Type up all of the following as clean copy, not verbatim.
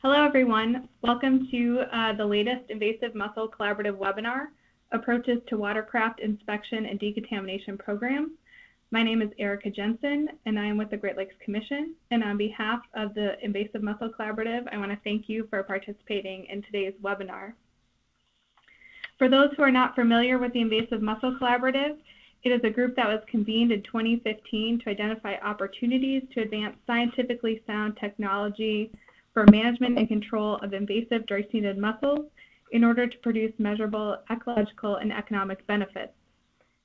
Hello, everyone. Welcome to the latest Invasive Mussel Collaborative webinar, Approaches to Watercraft Inspection and Decontamination Programs. My name is Erica Jensen, and I am with the Great Lakes Commission. And on behalf of the Invasive Mussel Collaborative, I want to thank you for participating in today's webinar. For those who are not familiar with the Invasive Mussel Collaborative, it is a group that was convened in 2015 to identify opportunities to advance scientifically sound technology for management and control of invasive dry-seeded mussels in order to produce measurable ecological and economic benefits.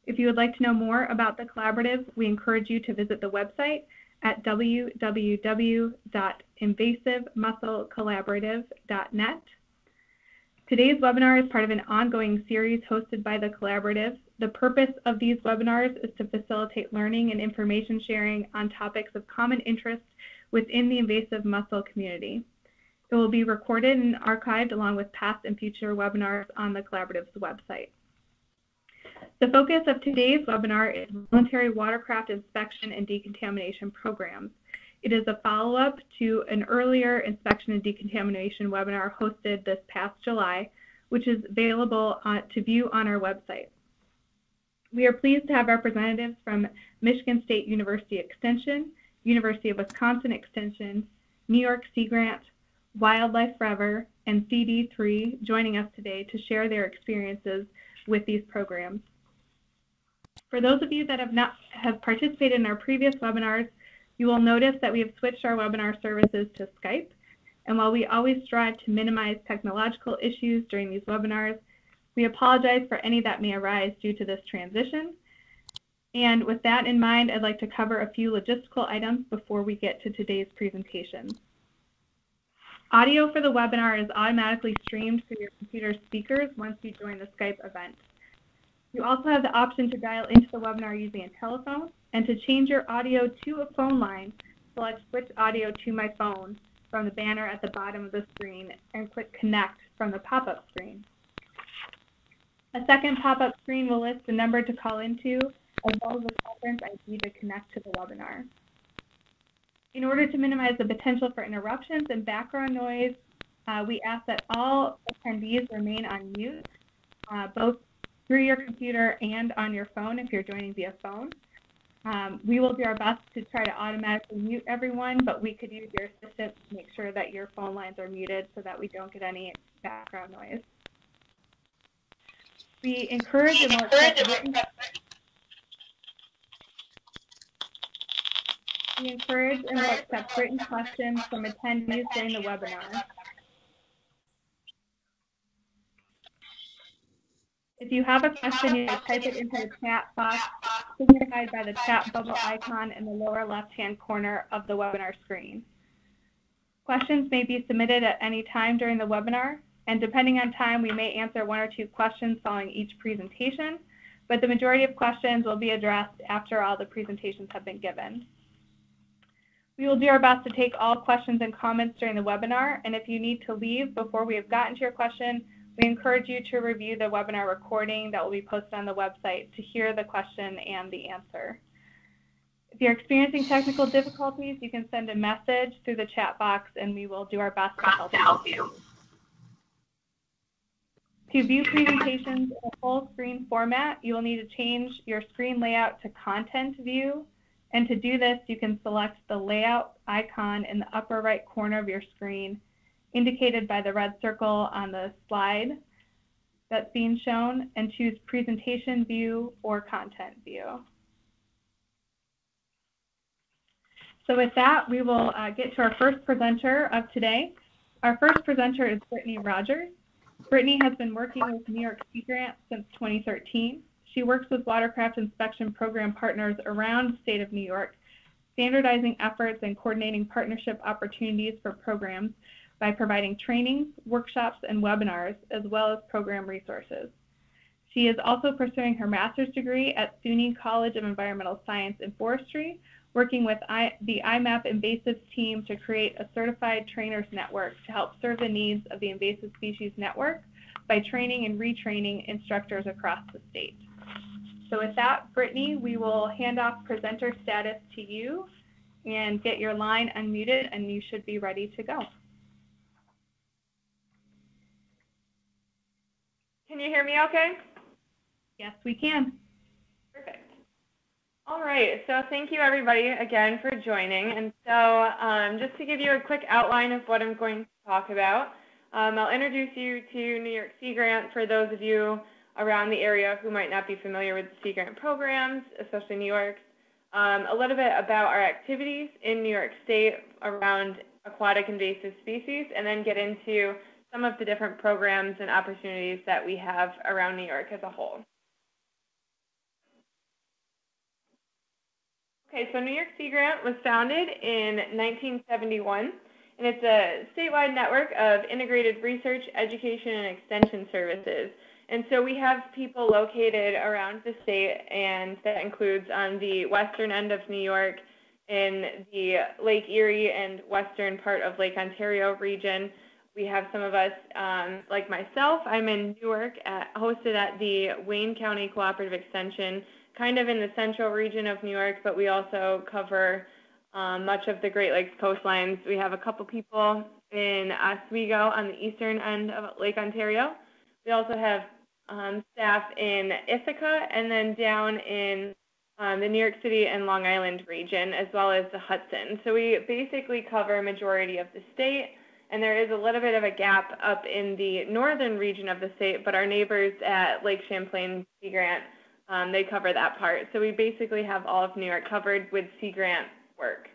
If you would like to know more about the collaborative, we encourage you to visit the website at www.invasivemusselcollaborative.net. Today's webinar is part of an ongoing series hosted by the collaborative. The purpose of these webinars is to facilitate learning and information sharing on topics of common interest within the invasive mussel community. It will be recorded and archived along with past and future webinars on the collaborative's website. The focus of today's webinar is voluntary watercraft inspection and decontamination programs. It is a follow-up to an earlier inspection and decontamination webinar hosted this past July, which is available to view on our website. We are pleased to have representatives from Michigan State University Extension, University of Wisconsin Extension, New York Sea Grant, Wildlife Forever, and CD3 joining us today to share their experiences with these programs. For those of you that have participated in our previous webinars, you will notice that we have switched our webinar services to Skype. And while we always strive to minimize technological issues during these webinars, we apologize for any that may arise due to this transition. And with that in mind, I'd like to cover a few logistical items before we get to today's presentation. Audio for the webinar is automatically streamed through your computer speakers once you join the Skype event. You also have the option to dial into the webinar using a telephone, and to change your audio to a phone line, select Switch Audio to My Phone from the banner at the bottom of the screen and click Connect from the pop-up screen. A second pop-up screen will list the number to call into, as well as the conference ID to connect to the webinar. In order to minimize the potential for interruptions and background noise, we ask that all attendees remain on mute, both through your computer and on your phone if you're joining via phone. We will do our best to try to automatically mute everyone, but we could use your assistance to make sure that your phone lines are muted so that we don't get any background noise. We encourage and will accept written questions from attendees during the webinar. If you have a question, you may type it into the chat box signified by the chat bubble icon in the lower left-hand corner of the webinar screen. Questions may be submitted at any time during the webinar, and depending on time, we may answer one or two questions following each presentation, but the majority of questions will be addressed after all the presentations have been given. We will do our best to take all questions and comments during the webinar, and if you need to leave before we have gotten to your question, we encourage you to review the webinar recording that will be posted on the website to hear the question and the answer. If you're experiencing technical difficulties, you can send a message through the chat box and we will do our best to help you. To view presentations in a full screen format, you will need to change your screen layout to Content View. And to do this, you can select the layout icon in the upper right corner of your screen, indicated by the red circle on the slide that's being shown, and choose Presentation View or Content View. So with that, we will get to our first presenter of today. Our first presenter is Brittney Rogers. Brittney has been working with New York Sea Grant since 2013. She works with Watercraft Inspection Program partners around the state of New York, standardizing efforts and coordinating partnership opportunities for programs by providing trainings, workshops, and webinars, as well as program resources. She is also pursuing her master's degree at SUNY College of Environmental Science and Forestry, working with the IMAP Invasives team to create a certified trainers network to help serve the needs of the invasive species network by training and retraining instructors across the state. So with that, Brittney, we will hand off presenter status to you and get your line unmuted, and you should be ready to go. Can you hear me okay? Yes, we can. Perfect. All right, so thank you everybody again for joining. And so just to give you a quick outline of what I'm going to talk about, I'll introduce you to New York Sea Grant for those of you around the area who might not be familiar with the Sea Grant programs, especially New York. A little bit about our activities in New York State around aquatic invasive species, and then get into some of the different programs and opportunities that we have around New York as a whole. Okay, so New York Sea Grant was founded in 1971, and it's a statewide network of integrated research, education, and extension services. And so we have people located around the state, and that includes on the western end of New York, in the Lake Erie and western part of Lake Ontario region. We have some of us, like myself, I'm in Newark, hosted at the Wayne County Cooperative Extension, kind of in the central region of New York, but we also cover much of the Great Lakes coastlines. We have a couple people in Oswego on the eastern end of Lake Ontario. We also have staff in Ithaca, and then down in the New York City and Long Island region, as well as the Hudson. So we basically cover a majority of the state, and there is a little bit of a gap up in the northern region of the state, but our neighbors at Lake Champlain Sea Grant, they cover that part. So we basically have all of New York covered with Sea Grant work.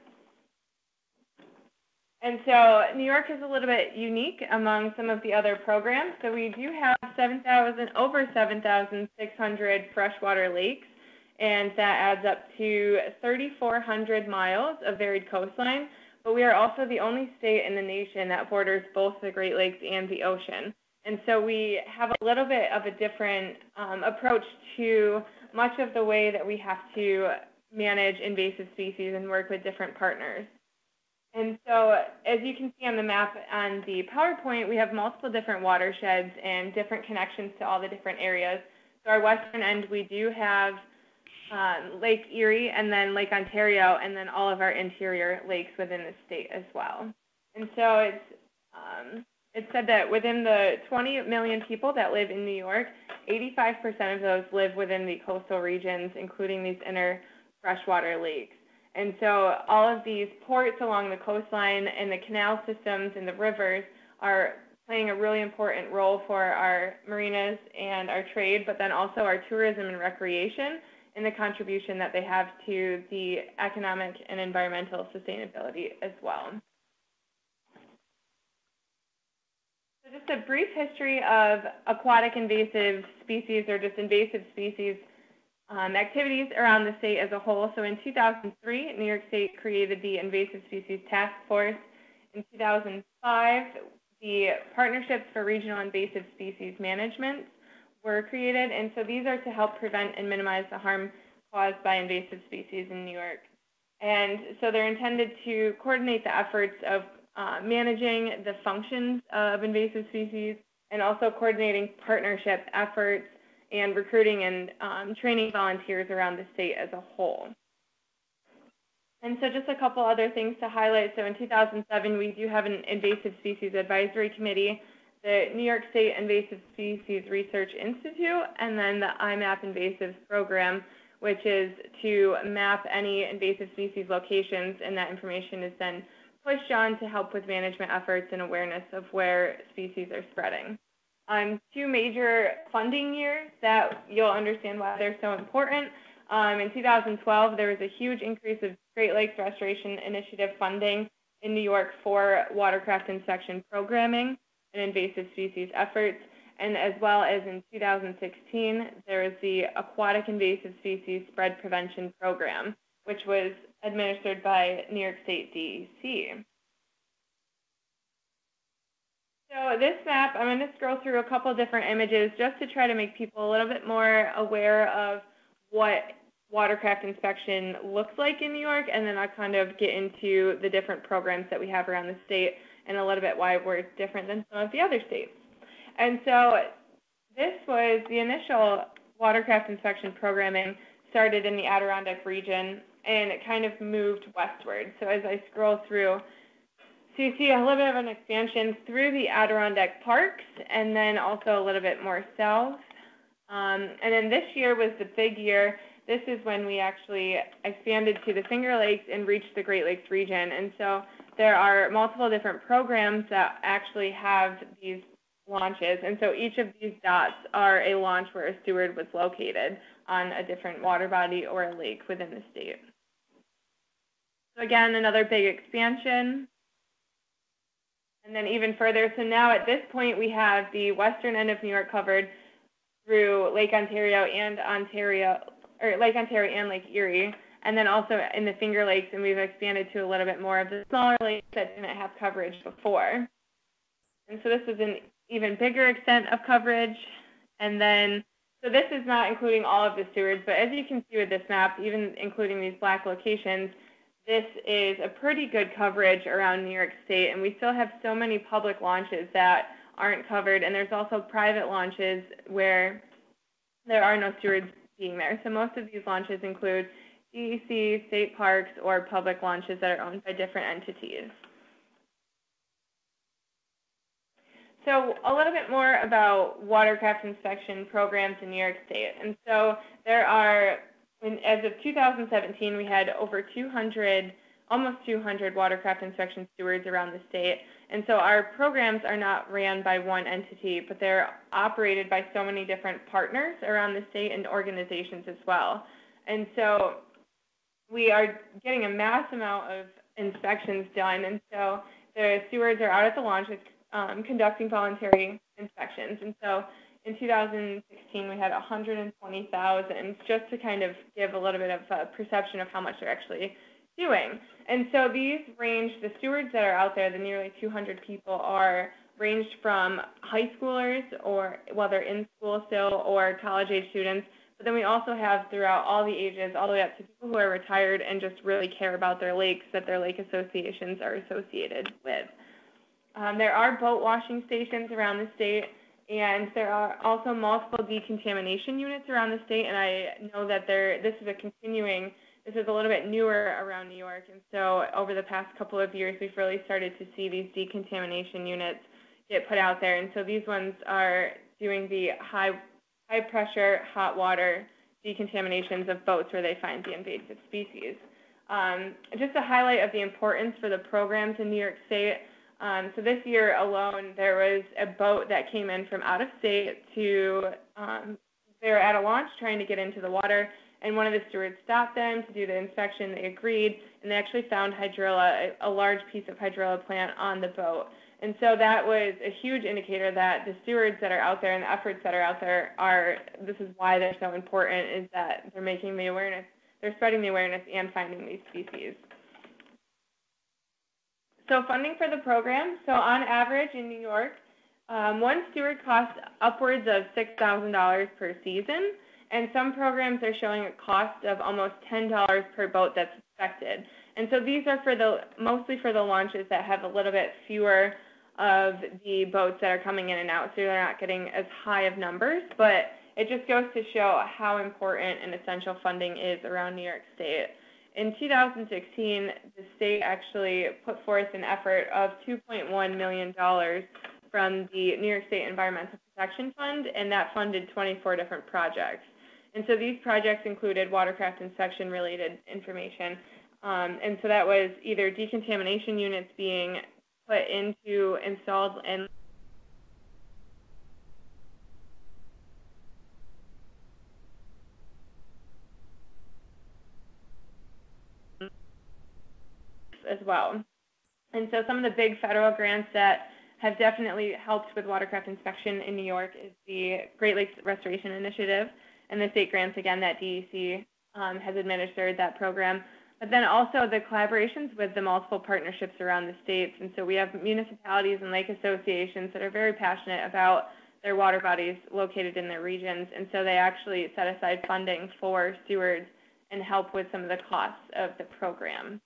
And so New York is a little bit unique among some of the other programs. So we do have over 7,600 freshwater lakes, and that adds up to 3,400 miles of varied coastline. But we are also the only state in the nation that borders both the Great Lakes and the ocean. And so we have a little bit of a different approach to much of the way that we have to manage invasive species and work with different partners. And so as you can see on the map on the PowerPoint, we have multiple different watersheds and different connections to all the different areas. So our western end, we do have Lake Erie and then Lake Ontario, and then all of our interior lakes within the state as well. And so it's said that within the 20 million people that live in New York, 85% of those live within the coastal regions, including these inner freshwater lakes. And so all of these ports along the coastline and the canal systems and the rivers are playing a really important role for our marinas and our trade, but then also our tourism and recreation and the contribution that they have to the economic and environmental sustainability as well. So just a brief history of aquatic invasive species, or just invasive species activities around the state as a whole. So in 2003, New York State created the Invasive Species Task Force. In 2005, the Partnerships for Regional Invasive Species Management were created, and so these are to help prevent and minimize the harm caused by invasive species in New York. And so they're intended to coordinate the efforts of managing the functions of invasive species, and also coordinating partnership efforts and recruiting and training volunteers around the state as a whole. And so just a couple other things to highlight. So in 2007, we do have an Invasive Species Advisory Committee, the New York State Invasive Species Research Institute, and then the IMAP Invasives Program, which is to map any invasive species locations, and that information is then pushed on to help with management efforts and awareness of where species are spreading. Two major funding years that you'll understand why they're so important. In 2012, there was a huge increase of Great Lakes Restoration Initiative funding in New York for watercraft inspection programming and invasive species efforts. And as well as in 2016, there was the Aquatic Invasive Species Spread Prevention Program, which was administered by New York State DEC. So this map, I'm going to scroll through a couple different images just to try to make people a little bit more aware of what watercraft inspection looks like in New York, and then I'll kind of get into the different programs that we have around the state and a little bit why we're different than some of the other states. And so this was the initial watercraft inspection programming started in the Adirondack region, and it kind of moved westward. So as I scroll through, So you see a little bit of an expansion through the Adirondack parks, and then also a little bit more south. And then this year was the big year. This is when we actually expanded to the Finger Lakes and reached the Great Lakes region. And so there are multiple different programs that actually have these launches. And so each of these dots are a launch where a steward was located on a different water body or a lake within the state. So again, another big expansion. And then even further, so now at this point we have the western end of New York covered through Lake Ontario and Lake Erie, and then also in the Finger Lakes, and we've expanded to a little bit more of the smaller lakes that didn't have coverage before. And so this is an even bigger extent of coverage. And then, so this is not including all of the stewards, but as you can see with this map, even including these black locations, this is a pretty good coverage around New York State, and we still have so many public launches that aren't covered, and there's also private launches where there are no stewards being there. So most of these launches include DEC, state parks, or public launches that are owned by different entities. So a little bit more about watercraft inspection programs in New York State. And so there are, as of 2017, we had over 200, almost 200 watercraft inspection stewards around the state. And so our programs are not ran by one entity, but they're operated by so many different partners around the state and organizations as well. And so we are getting a mass amount of inspections done. And so the stewards are out at the launches conducting voluntary inspections. And so in 2016, we had 120,000, just to kind of give a little bit of a perception of how much they're actually doing. And so these range, the stewards that are out there, the nearly 200 people, are ranged from high schoolers, or while they're in school still, or college-age students. But then we also have throughout all the ages, all the way up to people who are retired and just really care about their lakes that their lake associations are associated with. There are boat washing stations around the state, and there are also multiple decontamination units around the state, and I know that this is a little bit newer around New York, and so over the past couple of years, we've really started to see these decontamination units get put out there, and so these ones are doing the high pressure, hot water decontaminations of boats where they find the invasive species. Just a highlight of the importance for the programs in New York State. So this year alone, there was a boat that came in from out of state to, they were at a launch trying to get into the water, and one of the stewards stopped them to do the inspection. They agreed, and they actually found hydrilla, a large piece of hydrilla plant on the boat. And so that was a huge indicator that the stewards that are out there and the efforts that are out there this is why they're so important, is that they're making the awareness, they're spreading the awareness and finding these species. So funding for the program, so on average in New York, one steward costs upwards of $6,000 per season, and some programs are showing a cost of almost $10 per boat that's inspected. And so these are mostly for the launches that have a little bit fewer of the boats that are coming in and out, so they're not getting as high of numbers, but it just goes to show how important and essential funding is around New York State. In 2016, the state actually put forth an effort of $2.1 million from the New York State Environmental Protection Fund, and that funded 24 different projects. And so these projects included watercraft inspection-related information. And so that was either decontamination units being put into, installed, and as well. And so some of the big federal grants that have definitely helped with watercraft inspection in New York is the Great Lakes Restoration Initiative, and the state grants, again, that DEC has administered that program. But then also the collaborations with the multiple partnerships around the states. And so we have municipalities and lake associations that are very passionate about their water bodies located in their regions. And so they actually set aside funding for stewards and help with some of the costs of the program.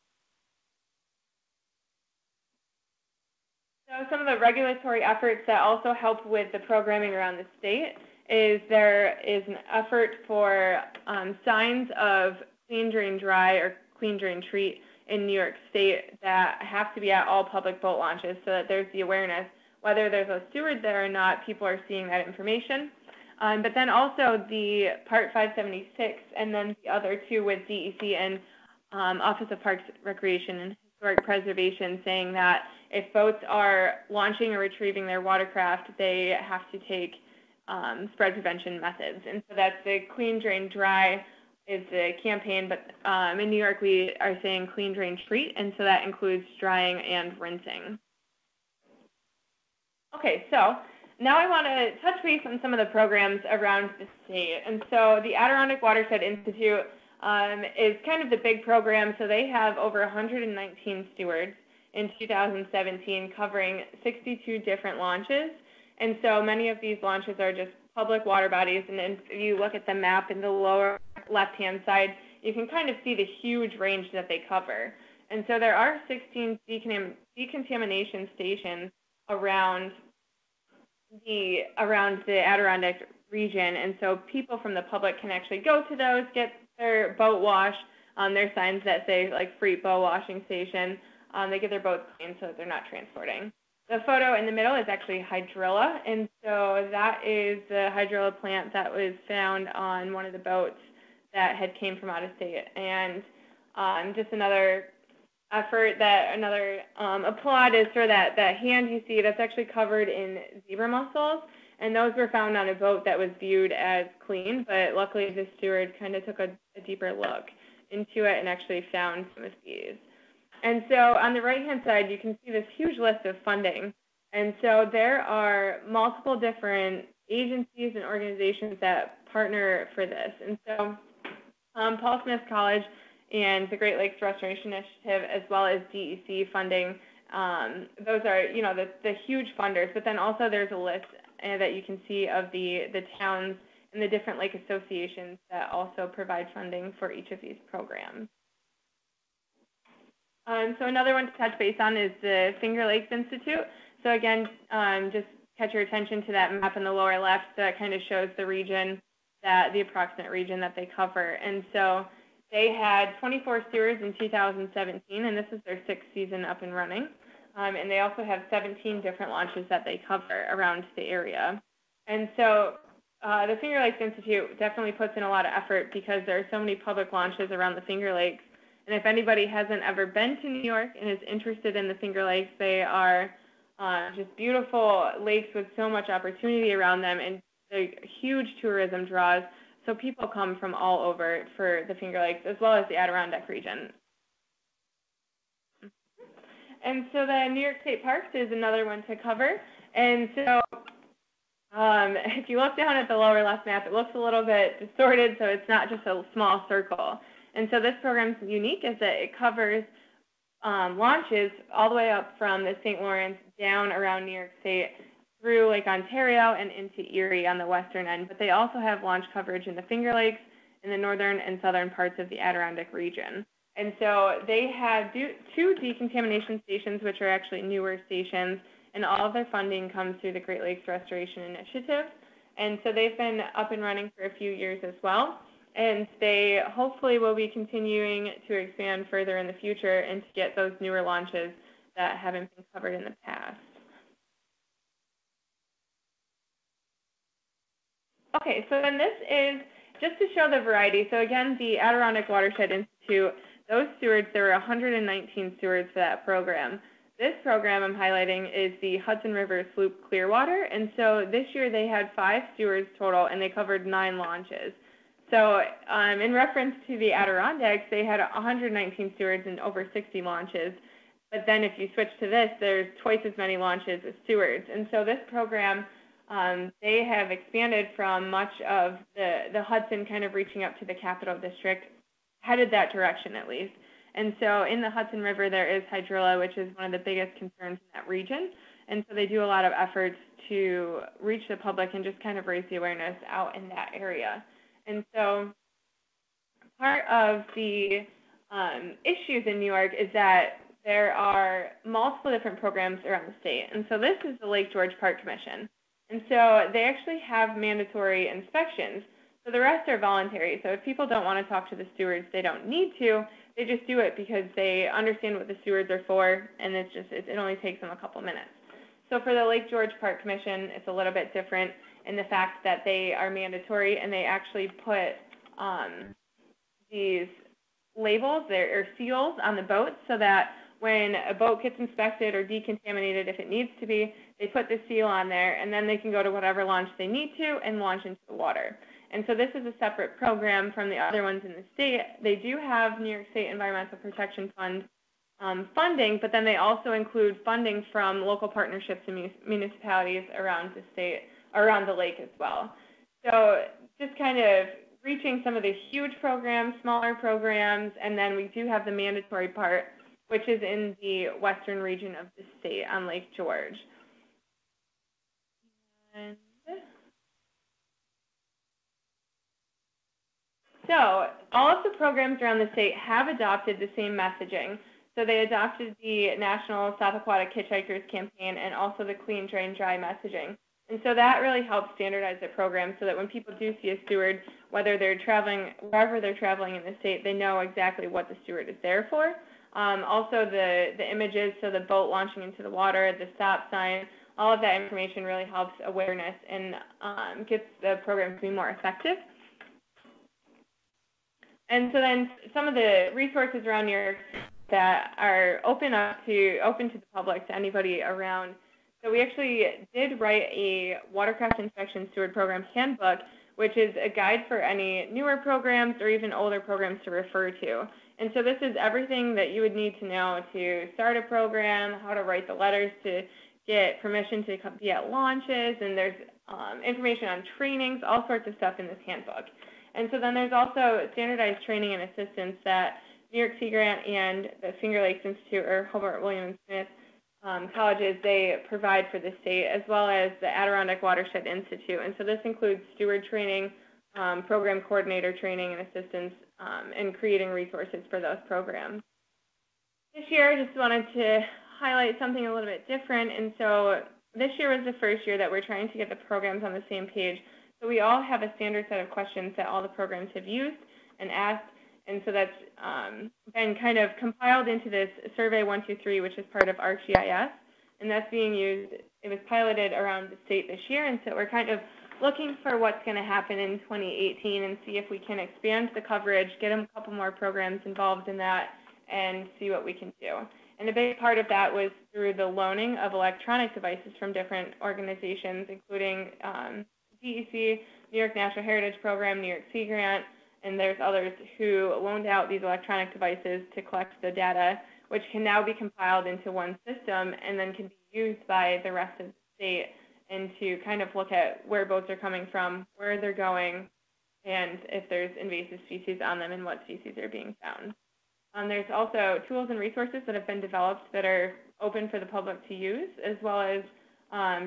So some of the regulatory efforts that also help with the programming around the state is there is an effort for signs of clean, drain, dry, or clean, drain, treat in New York State that have to be at all public boat launches so that there's the awareness. Whether there's a steward there or not, people are seeing that information. But then also the Part 576 and then the other two with DEC and Office of Parks, Recreation, and Historic Preservation, saying that if boats are launching or retrieving their watercraft, they have to take spread prevention methods. And so that's the Clean, Drain, Dry is the campaign, but in New York we are saying Clean, Drain, Treat, and so that includes drying and rinsing. Okay, so now I want to touch base on some of the programs around the state. And so the Adirondack Watershed Institute is kind of the big program. So they have over 119 stewards in 2017 covering 62 different launches. And so many of these launches are just public water bodies. And if you look at the map in the lower left-hand side, you can kind of see the huge range that they cover. And so there are 16 decontamination stations around the Adirondack region, and so people from the public can actually go to those, get their boat washed. There's signs that say like free boat washing station. They get their boats cleaned so that they're not transporting. The photo in the middle is actually hydrilla, and so that is the hydrilla plant that was found on one of the boats that had came from out of state. And just another effort that applaud is for that hand you see that's actually covered in zebra mussels, and those were found on a boat that was viewed as clean, but luckily the steward kind of took a deeper look into it and actually found some of these. And so on the right hand side you can see this huge list of funding, and so there are multiple different agencies and organizations that partner for this. And so Paul Smith College and the Great Lakes Restoration Initiative, as well as DEC funding. Those are, the huge funders, but then also there's a list that you can see of the towns and the different lake associations that also provide funding for each of these programs. So another one to touch base on is the Finger Lakes Institute. So again, just catch your attention to that map in the lower left that kind of shows the region, the approximate region that they cover. And so they had 24 stewards in 2017, and this is their 6th season up and running. And they also have 17 different launches that they cover around the area. And so the Finger Lakes Institute definitely puts in a lot of effort because there are so many public launches around the Finger Lakes. And if anybody hasn't ever been to New York and is interested in the Finger Lakes, they are just beautiful lakes with so much opportunity around them and the huge tourism draws. So people come from all over for the Finger Lakes, as well as the Adirondack region. And so the New York State Parks is another one to cover. And so if you look down at the lower left map, it looks a little bit distorted, so it's not just a small circle. And so this program is unique is that it covers launches all the way up from the St. Lawrence down around New York State through Lake Ontario and into Erie on the western end, but they also have launch coverage in the Finger Lakes in the northern and southern parts of the Adirondack region. And so they have 2 decontamination stations, which are actually newer stations, and all of their funding comes through the Great Lakes Restoration Initiative. And so they've been up and running for a few years as well, and they hopefully will be continuing to expand further in the future and to get those newer launches that haven't been covered in the past. Okay, so then this is just to show the variety. So again, the Adirondack Watershed Institute, those stewards, there were 119 stewards for that program. This program I'm highlighting is the Hudson River Sloop Clearwater, and so this year they had 5 stewards total, and they covered 9 launches. So in reference to the Adirondacks, they had 119 stewards and over 60 launches. But then if you switch to this, there's twice as many launches as stewards. And so this program, they have expanded from much of the Hudson kind of reaching up to the Capital District, headed that direction at least. And so in the Hudson River, there is hydrilla, which is one of the biggest concerns in that region. And so they do a lot of efforts to reach the public and just kind of raise the awareness out in that area. And so part of the issues in New York is that there are multiple different programs around the state. And so this is the Lake George Park Commission. And so they actually have mandatory inspections. So the rest are voluntary. So if people don't want to talk to the stewards, they don't need to. They just do it because they understand what the stewards are for, and it only takes them a couple minutes. So for the Lake George Park Commission, it's a little bit different in the fact that they are mandatory, and they actually put these labels or seals on the boats so that when a boat gets inspected or decontaminated, if it needs to be, they put the seal on there, and then they can go to whatever launch they need to and launch into the water. And so this is a separate program from the other ones in the state. They do have New York State Environmental Protection Fund funding, but then they also include funding from local partnerships and municipalities around the state, around the lake as well. So just kind of reaching some of the huge programs, smaller programs, and then we do have the mandatory part, which is in the western region of the state on Lake George. And so all of the programs around the state have adopted the same messaging. So they adopted the National Stop Aquatic Hitchhikers campaign and also the Clean, Drain, Dry messaging. And so that really helps standardize the program so that when people do see a steward, whether they're traveling, wherever they're traveling in the state, they know exactly what the steward is there for. Also the images, so the boat launching into the water, the stop sign, all of that information really helps awareness and gets the program to be more effective. And so then some of the resources around New York that are open to the public, to anybody around. So we actually did write a Watercraft Inspection Steward Program Handbook, which is a guide for any newer programs or even older programs to refer to. And so this is everything that you would need to know to start a program, how to write the letters to get permission to be at launches, and there's information on trainings, all sorts of stuff in this handbook. And so then there's also standardized training and assistance that New York Sea Grant and the Finger Lakes Institute, or Hobart William Smith colleges, they provide for the state, as well as the Adirondack Watershed Institute. And so this includes steward training, program coordinator training and assistance, and creating resources for those programs. This year, I just wanted to highlight something a little bit different. And so this year was the first year that we're trying to get the programs on the same page. So we all have a standard set of questions that all the programs have used and asked. And so that's been kind of compiled into this Survey 123, which is part of ArcGIS. And that's being used, it was piloted around the state this year. And so we're kind of looking for what's going to happen in 2018 and see if we can expand the coverage, get a couple more programs involved in that, and see what we can do. And a big part of that was through the loaning of electronic devices from different organizations, including DEC, New York Natural Heritage Program, New York Sea Grant, and there's others who loaned out these electronic devices to collect the data, which can now be compiled into one system and then can be used by the rest of the state, and to kind of look at where boats are coming from, where they're going, and if there's invasive species on them and what species are being found. There's also tools and resources that have been developed that are open for the public to use, as well as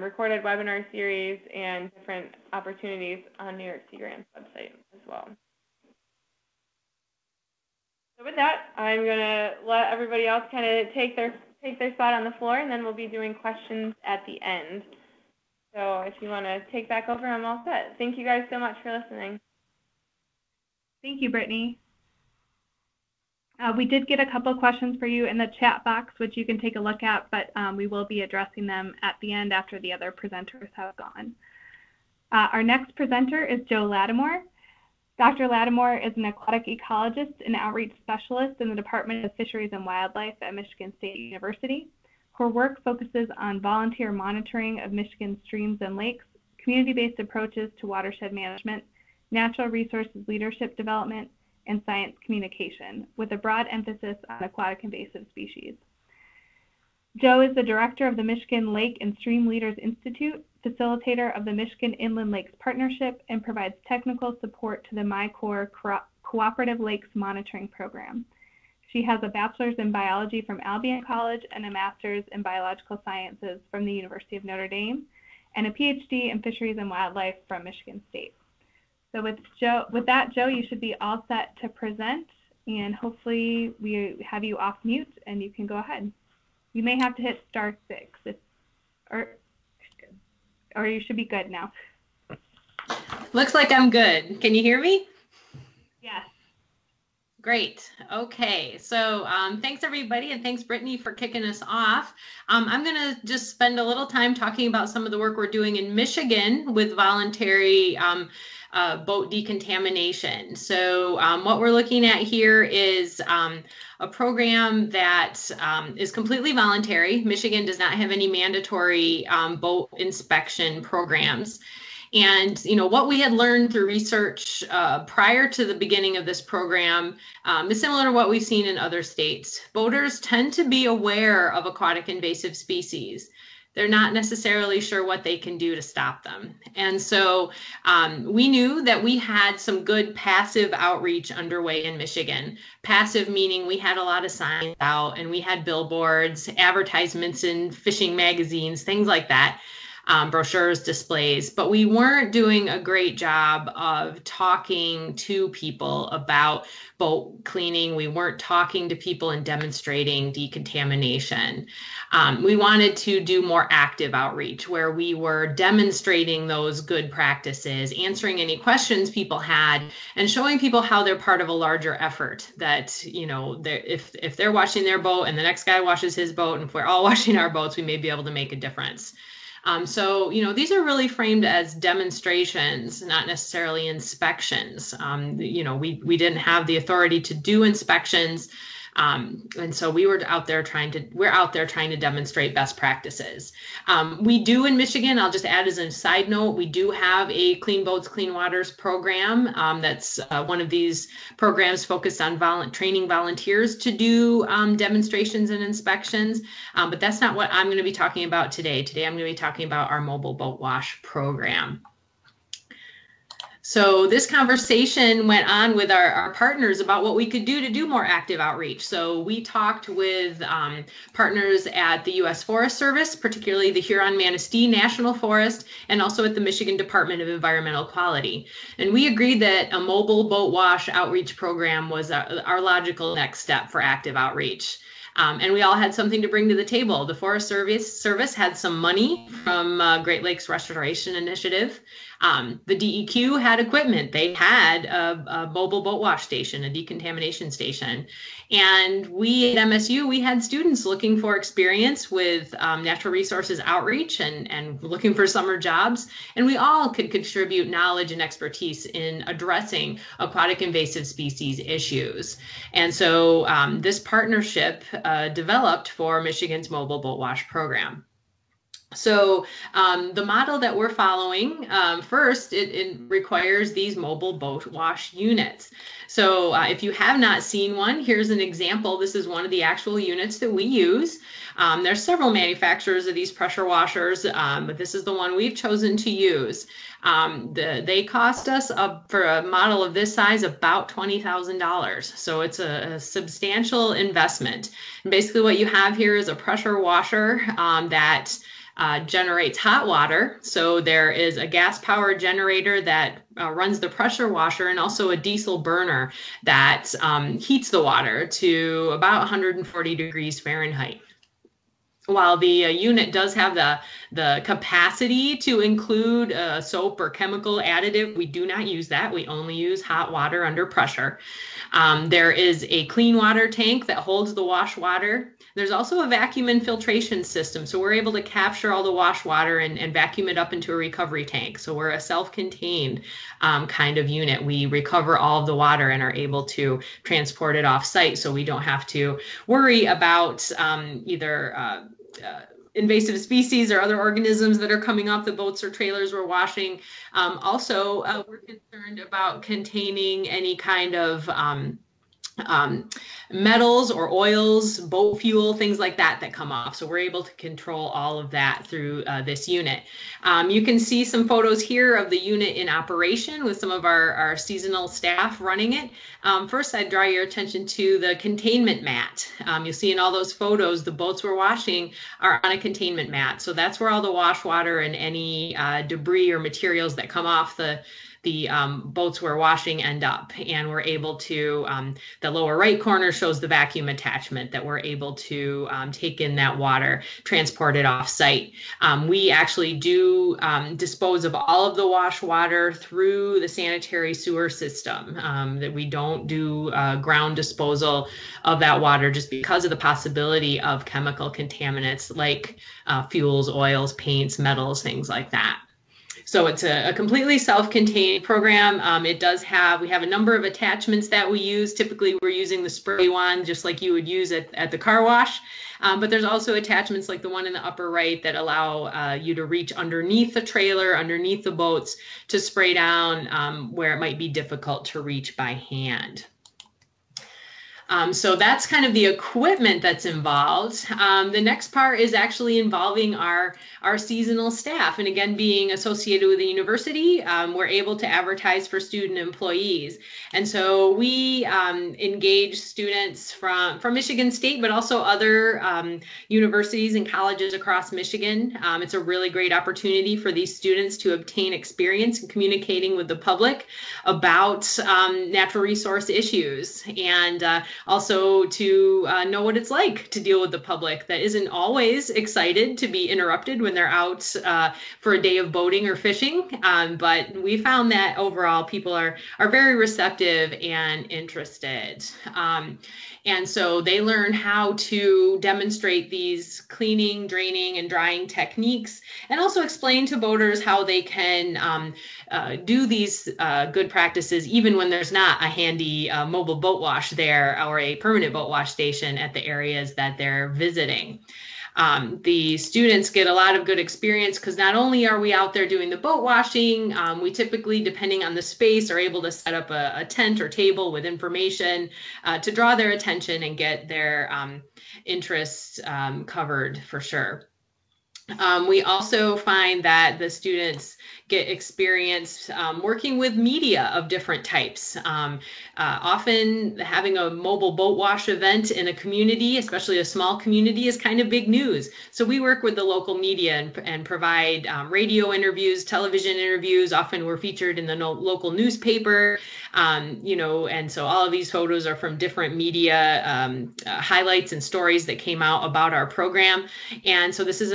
recorded webinar series and different opportunities on New York Sea Grant's website as well. So with that, I'm going to let everybody else kind of take their spot on the floor, and then we'll be doing questions at the end. So if you want to take back over, I'm all set. Thank you guys so much for listening. Thank you, Brittney. We did get a couple of questions for you in the chat box, which you can take a look at, but we will be addressing them at the end after the other presenters have gone. Our next presenter is Joe Latimore. Dr. Latimore is an aquatic ecologist and outreach specialist in the Department of Fisheries and Wildlife at Michigan State University. Her work focuses on volunteer monitoring of Michigan streams and lakes, community-based approaches to watershed management, natural resources leadership development, and science communication, with a broad emphasis on aquatic invasive species. Joe is the director of the Michigan Lake and Stream Leaders Institute, facilitator of the Michigan Inland Lakes Partnership, and provides technical support to the MyCore Cooperative Lakes Monitoring Program. She has a bachelor's in biology from Albion College and a master's in biological sciences from the University of Notre Dame, and a PhD in fisheries and wildlife from Michigan State. So with that, Joe, you should be all set to present, and hopefully we have you off mute and you can go ahead. You may have to hit *6, or you should be good now. Looks like I'm good. Can you hear me? Yes. Great. Okay. So thanks everybody, and thanks Brittney for kicking us off. I'm going to just spend a little time talking about some of the work we're doing in Michigan with voluntary boat decontamination. So what we're looking at here is a program that is completely voluntary. Michigan does not have any mandatory boat inspection programs. And what we had learned through research prior to the beginning of this program is similar to what we've seen in other states. Boaters tend to be aware of aquatic invasive species. They're not necessarily sure what they can do to stop them. And so we knew that we had some good passive outreach underway in Michigan. Passive meaning we had a lot of signs out, and we had billboards, advertisements in fishing magazines, things like that. Brochures, displays, but we weren't doing a great job of talking to people about boat cleaning. We weren't talking to people and demonstrating decontamination. We wanted to do more active outreach where we were demonstrating those good practices, answering any questions people had, and showing people how they're part of a larger effort. That, if they're washing their boat and the next guy washes his boat, and if we're all washing our boats, we may be able to make a difference. So these are really framed as demonstrations, not necessarily inspections. We didn't have the authority to do inspections. And so we're out there trying to demonstrate best practices. We do in Michigan, I'll just add as a side note, we do have a Clean Boats, Clean Waters program. That's one of these programs focused on training volunteers to do demonstrations and inspections. But that's not what I'm going to be talking about today. Today, I'm going to be talking about our mobile boat wash program. So this conversation went on with our partners about what we could do to do more active outreach. So we talked with partners at the U.S. Forest Service, particularly the Huron-Manistee National Forest, and also at the Michigan Department of Environmental Quality. And we agreed that a mobile boat wash outreach program was our logical next step for active outreach. And we all had something to bring to the table. The Forest Service had some money from Great Lakes Restoration Initiative. The DEQ had equipment. They had a mobile boat wash station, a decontamination station. And we at MSU, we had students looking for experience with natural resources outreach and looking for summer jobs. And we all could contribute knowledge and expertise in addressing aquatic invasive species issues. And so this partnership developed for Michigan's mobile boat wash program. So the model that we're following, first, it requires these mobile boat wash units. So if you have not seen one, here's an example. This is one of the actual units that we use. There's several manufacturers of these pressure washers, but this is the one we've chosen to use. They cost us, for a model of this size, about $20,000. So it's a substantial investment. And basically what you have here is a pressure washer that generates hot water. So there is a gas-powered generator that runs the pressure washer, and also a diesel burner that heats the water to about 140 degrees Fahrenheit. While the unit does have the capacity to include soap or chemical additive, we do not use that. We only use hot water under pressure. There is a clean water tank that holds the wash water. There's also a vacuum infiltration system, so we're able to capture all the wash water and vacuum it up into a recovery tank. So we're a self-contained kind of unit. We recover all of the water and are able to transport it off-site, so we don't have to worry about either invasive species or other organisms that are coming off the boats or trailers we're washing. Also, we're concerned about containing any kind of metals or oils, boat fuel, things like that come off. So we're able to control all of that through this unit. You can see some photos here of the unit in operation with some of our seasonal staff running it. First, I'd draw your attention to the containment mat. You'll see in all those photos, the boats we're washing are on a containment mat. So that's where all the wash water and any debris or materials that come off the the boats we're washing end up. And we're able to, the lower right corner shows the vacuum attachment that we're able to take in that water, transport it off site. We actually do dispose of all of the wash water through the sanitary sewer system, that we don't do ground disposal of that water just because of the possibility of chemical contaminants like fuels, oils, paints, metals, things like that. So it's a completely self-contained program. We have a number of attachments that we use. Typically, we're using the spray wand, just like you would use at the car wash. But there's also attachments like the one in the upper right that allow you to reach underneath the trailer, underneath the boats, to spray down where it might be difficult to reach by hand. So that's kind of the equipment that's involved. The next part is actually involving our seasonal staff. And again, being associated with the university, we're able to advertise for student employees. And so we engage students from Michigan State, but also other universities and colleges across Michigan. It's a really great opportunity for these students to obtain experience in communicating with the public about natural resource issues, and also to know what it's like to deal with the public that isn't always excited to be interrupted when they're out for a day of boating or fishing. But we found that overall people are very receptive and interested. And so they learn how to demonstrate these cleaning, draining, and drying techniques, and also explain to boaters how they can do these good practices even when there's not a handy mobile boat wash there or a permanent boat wash station at the areas that they're visiting. The students get a lot of good experience because not only are we out there doing the boat washing, we typically, depending on the space, are able to set up a tent or table with information to draw their attention and get their interests covered for sure. We also find that the students get experience working with media of different types. Often having a mobile boat wash event in a community, especially a small community, is kind of big news. So we work with the local media and provide radio interviews, television interviews. Often we're featured in the local newspaper, and so all of these photos are from different media highlights and stories that came out about our program. And so this is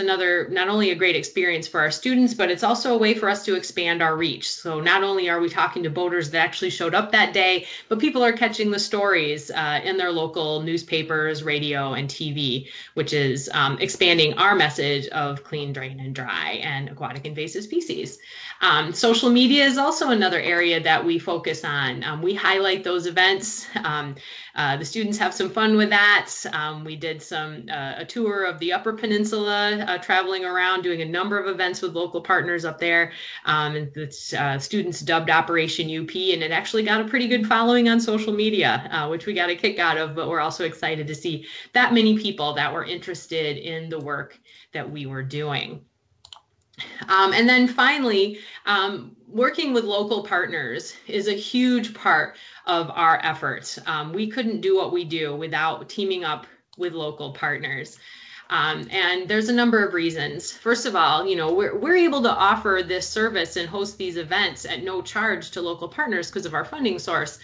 not only a great experience for our students, but it's also a way for us to expand our reach. So not only are we talking to boaters that actually showed up that day, but people are catching the stories in their local newspapers, radio, and TV, which is expanding our message of clean, drain, and dry and aquatic invasive species. Social media is also another area that we focus on. We highlight those events. The students have some fun with that. We did a tour of the Upper Peninsula, traveling around, doing a number of events with local partners up there. And the students dubbed Operation UP, and it actually got a pretty good following on social media, which we got a kick out of, but we're also excited to see that many people that were interested in the work that we were doing. And then finally, working with local partners is a huge part of our efforts. We couldn't do what we do without teaming up with local partners. And there's a number of reasons. First of all, we're able to offer this service and host these events at no charge to local partners because of our funding source.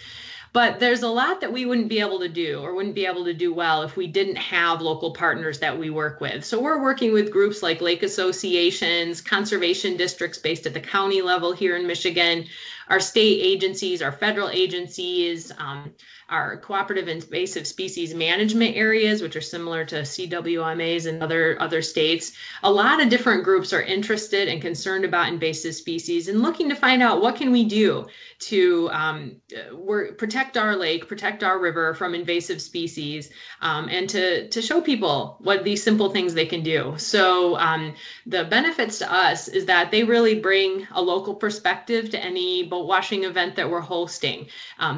But there's a lot that we wouldn't be able to do or wouldn't be able to do well if we didn't have local partners that we work with. So we're working with groups like lake associations, conservation districts based at the county level here in Michigan, our state agencies, our federal agencies, our cooperative invasive species management areas, which are similar to CWMAs in other states. A lot of different groups are interested and concerned about invasive species and looking to find out what can we do to protect our lake, protect our river from invasive species, and to show people what these simple things they can do. So the benefits to us is that they really bring a local perspective to any boat washing event that we're hosting.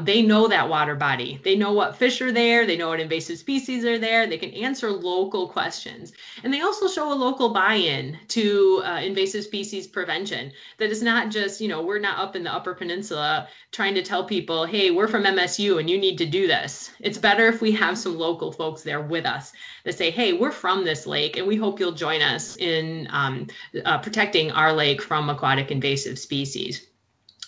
They know that water body. They know what fish are there. They know what invasive species are there. They can answer local questions. And they also show a local buy-in to invasive species prevention. That is not just, we're not up in the Upper Peninsula trying to tell people, hey, we're from MSU and you need to do this. It's better if we have some local folks there with us that say, hey, we're from this lake and we hope you'll join us in protecting our lake from aquatic invasive species.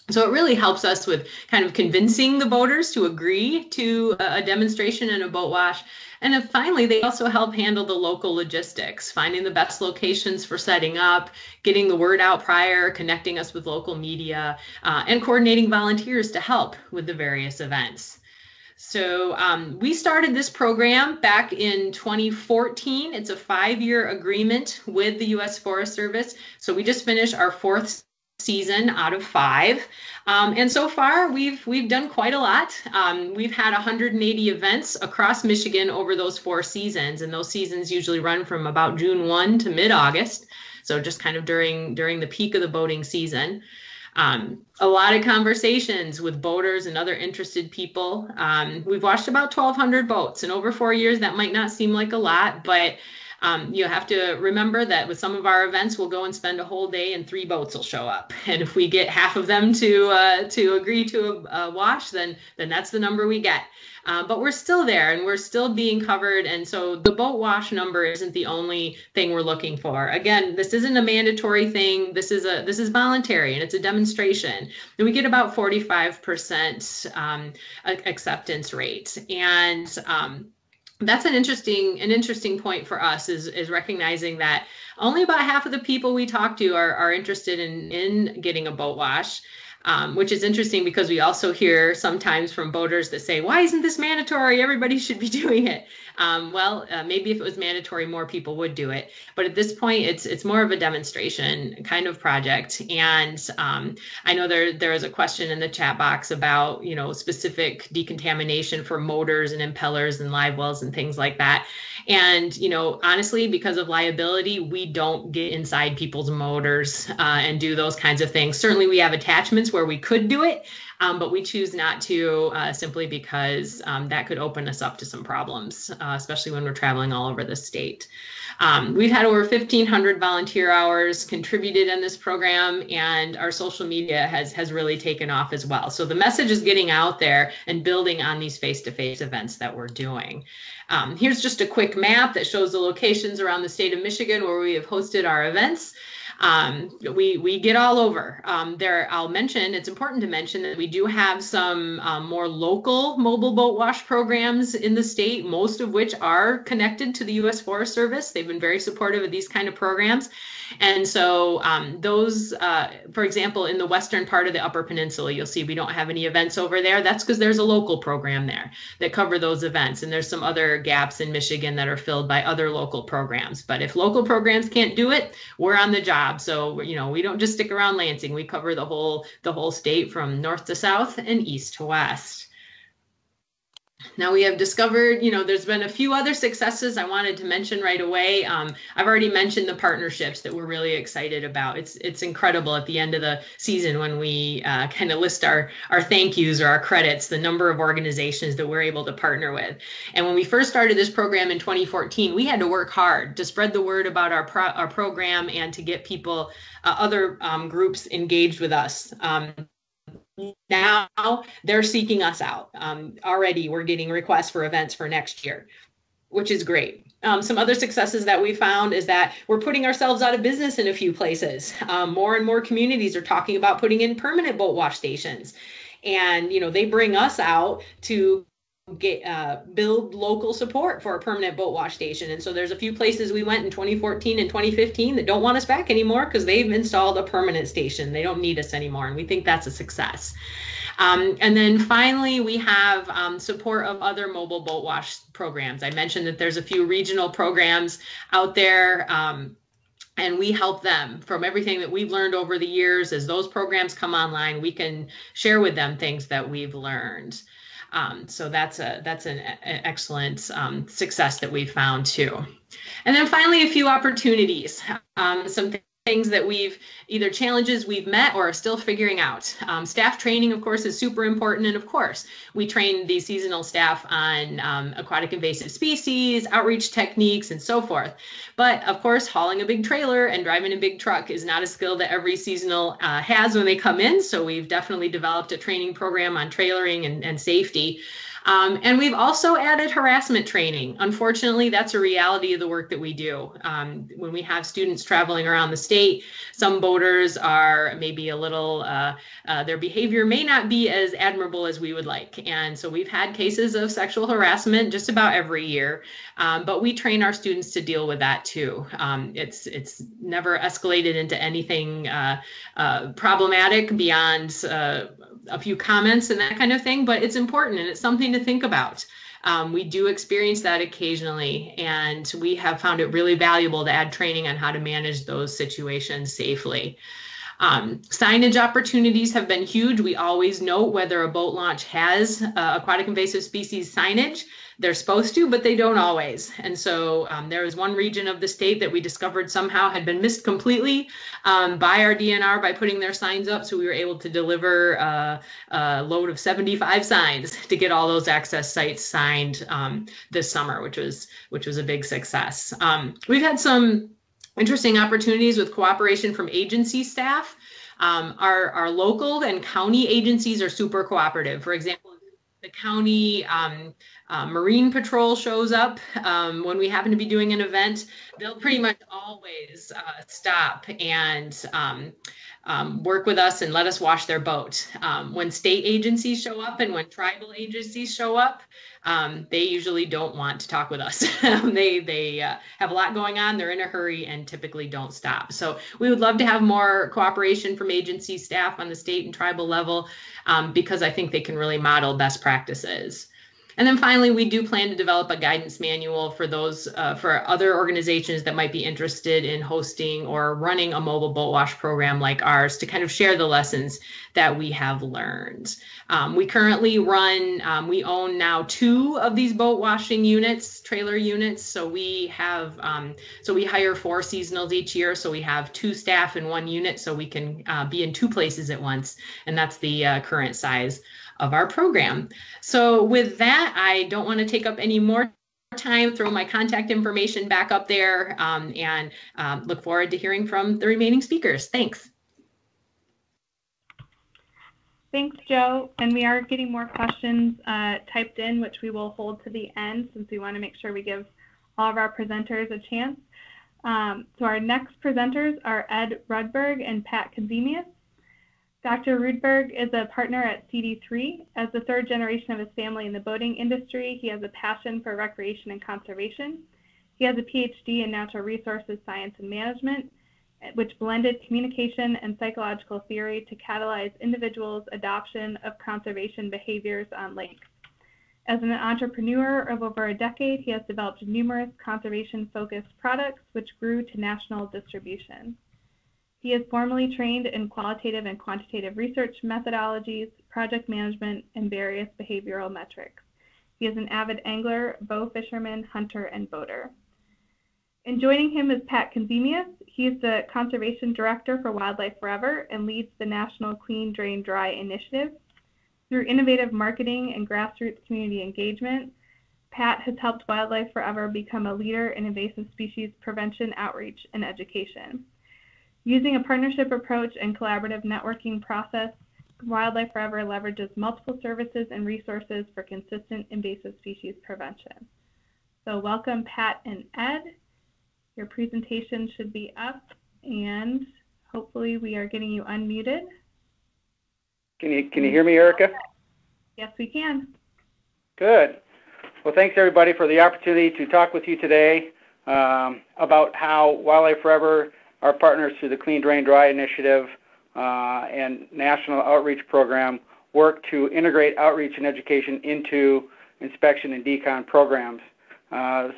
So it really helps us with kind of convincing the boaters to agree to a demonstration and a boat wash. And then finally, they also help handle the local logistics, finding the best locations for setting up, getting the word out prior, connecting us with local media, and coordinating volunteers to help with the various events. So we started this program back in 2014. It's a 5-year agreement with the U.S. Forest Service. So we just finished our 4th season out of 5. And so far, we've done quite a lot. We've had 180 events across Michigan over those 4 seasons, and those seasons usually run from about June 1 to mid-August. So just kind of during the peak of the boating season. A lot of conversations with boaters and other interested people. We've washed about 1,200 boats, and over 4 years, that might not seem like a lot, but you have to remember that with some of our events, we'll go and spend a whole day and 3 boats will show up. And if we get half of them to agree to a wash, then that's the number we get. But we're still there and we're still being covered. And so the boat wash number isn't the only thing we're looking for. Again, this isn't a mandatory thing. This is voluntary and it's a demonstration. And we get about 45% acceptance rate. And that's an interesting point for us is recognizing that only about half of the people we talk to are interested in getting a boat wash. Which is interesting because we also hear sometimes from boaters that say, why isn't this mandatory? Everybody should be doing it. Maybe if it was mandatory, more people would do it. But at this point, it's more of a demonstration kind of project. And I know there is a question in the chat box about, specific decontamination for motors and impellers and live wells and things like that. And, honestly, because of liability, we don't get inside people's motors and do those kinds of things. Certainly, we have attachments where we could do it, but we choose not to simply because that could open us up to some problems, especially when we're traveling all over the state. We've had over 1,500 volunteer hours contributed in this program, and our social media has really taken off as well. So the message is getting out there and building on these face-to-face events that we're doing. Here's just a quick map that shows the locations around the state of Michigan where we have hosted our events. We get all over. It's important to mention that we do have some more local mobile boat wash programs in the state, most of which are connected to the U.S. Forest Service. They've been very supportive of these kind of programs. And so those, for example, in the western part of the Upper Peninsula, you'll see we don't have any events over there. That's because there's a local program there that cover those events. And there's some other gaps in Michigan that are filled by other local programs. But if local programs can't do it, we're on the job. So, we don't just stick around Lansing. We cover the whole state from north to south and east to west. Now we have discovered, there's been a few other successes I wanted to mention right away. I've already mentioned the partnerships that we're really excited about. It's incredible at the end of the season when we kind of list our thank yous or our credits, the number of organizations that we're able to partner with. And when we first started this program in 2014, we had to work hard to spread the word about our program and to get people, other groups engaged with us. Now they're seeking us out. Already we're getting requests for events for next year, which is great. Some other successes that we found is that we're putting ourselves out of business in a few places. More and more communities are talking about putting in permanent boat wash stations. And, they bring us out to build local support for a permanent boat wash station. And so there's a few places we went in 2014 and 2015 that don't want us back anymore because they've installed a permanent station. They don't need us anymore. And we think that's a success. And then finally, we have support of other mobile boat wash programs. I mentioned that there's a few regional programs out there. And we help them from everything that we've learned over the years. As those programs come online, we can share with them things that we've learned. So that's an excellent success that we've found too. And then finally, a few opportunities, some things that challenges we've met or are still figuring out. Staff training, of course, is super important. And of course, we train the seasonal staff on aquatic invasive species, outreach techniques, and so forth. But of course, hauling a big trailer and driving a big truck is not a skill that every seasonal has when they come in. So we've definitely developed a training program on trailering and safety. And we've also added harassment training. Unfortunately, that's a reality of the work that we do. When we have students traveling around the state, some boaters are maybe a little, their behavior may not be as admirable as we would like. And so we've had cases of sexual harassment just about every year, but we train our students to deal with that too. It's never escalated into anything problematic beyond a few comments and that kind of thing, but it's important and it's something to think about. We do experience that occasionally, and we have found it really valuable to add training on how to manage those situations safely. Signage opportunities have been huge. We always note whether a boat launch has aquatic invasive species signage. They're supposed to, but they don't always. And so there was one region of the state that we discovered somehow had been missed completely by our DNR by putting their signs up. So we were able to deliver a load of 75 signs to get all those access sites signed this summer, which was a big success. We've had some interesting opportunities with cooperation from agency staff. Our local and county agencies are super cooperative. For example, the county Marine Patrol shows up when we happen to be doing an event. They'll pretty much always stop and work with us and let us wash their boat. When state agencies show up and when tribal agencies show up, they usually don't want to talk with us. They have a lot going on, they're in a hurry, and typically don't stop. So we would love to have more cooperation from agency staff on the state and tribal level because I think they can really model best practices. And then finally, we do plan to develop a guidance manual for those, for other organizations that might be interested in hosting or running a mobile boat wash program like ours to kind of share the lessons that we have learned. We currently run, we own now 2 of these boat washing units, trailer units. So we have, so we hire 4 seasonals each year. So we have 2 staff in 1 unit, so we can be in 2 places at once. And that's the current size of our program. So with that, I don't want to take up any more time, throw my contact information back up there, and look forward to hearing from the remaining speakers. Thanks. Thanks, Joe. And we are getting more questions typed in, which we will hold to the end since we want to make sure we give all of our presenters a chance. So our next presenters are Ed Rudberg and Pat Conzemius. Dr. Rudberg is a partner at CD3. As the 3rd generation of his family in the boating industry, he has a passion for recreation and conservation. He has a PhD in natural resources science and management, which blended communication and psychological theory to catalyze individuals' adoption of conservation behaviors on lakes. As an entrepreneur of over a decade, he has developed numerous conservation-focused products, which grew to national distribution. He is formally trained in qualitative and quantitative research methodologies, project management, and various behavioral metrics. He is an avid angler, bow fisherman, hunter, and boater. And joining him is Pat Conzemius. He is the Conservation Director for Wildlife Forever and leads the National Clean, Drain, Dry initiative. Through innovative marketing and grassroots community engagement, Pat has helped Wildlife Forever become a leader in invasive species prevention, outreach, and education. Using a partnership approach and collaborative networking process, Wildlife Forever leverages multiple services and resources for consistent invasive species prevention. So welcome, Pat and Ed. Your presentation should be up, and hopefully we are getting you unmuted. Can you hear me, Erica? Yes, we can. Good. Well, thanks everybody for the opportunity to talk with you today about how Wildlife Forever, our partners through the Clean, Drain, Dry initiative and National Outreach Program, work to integrate outreach and education into inspection and decon programs.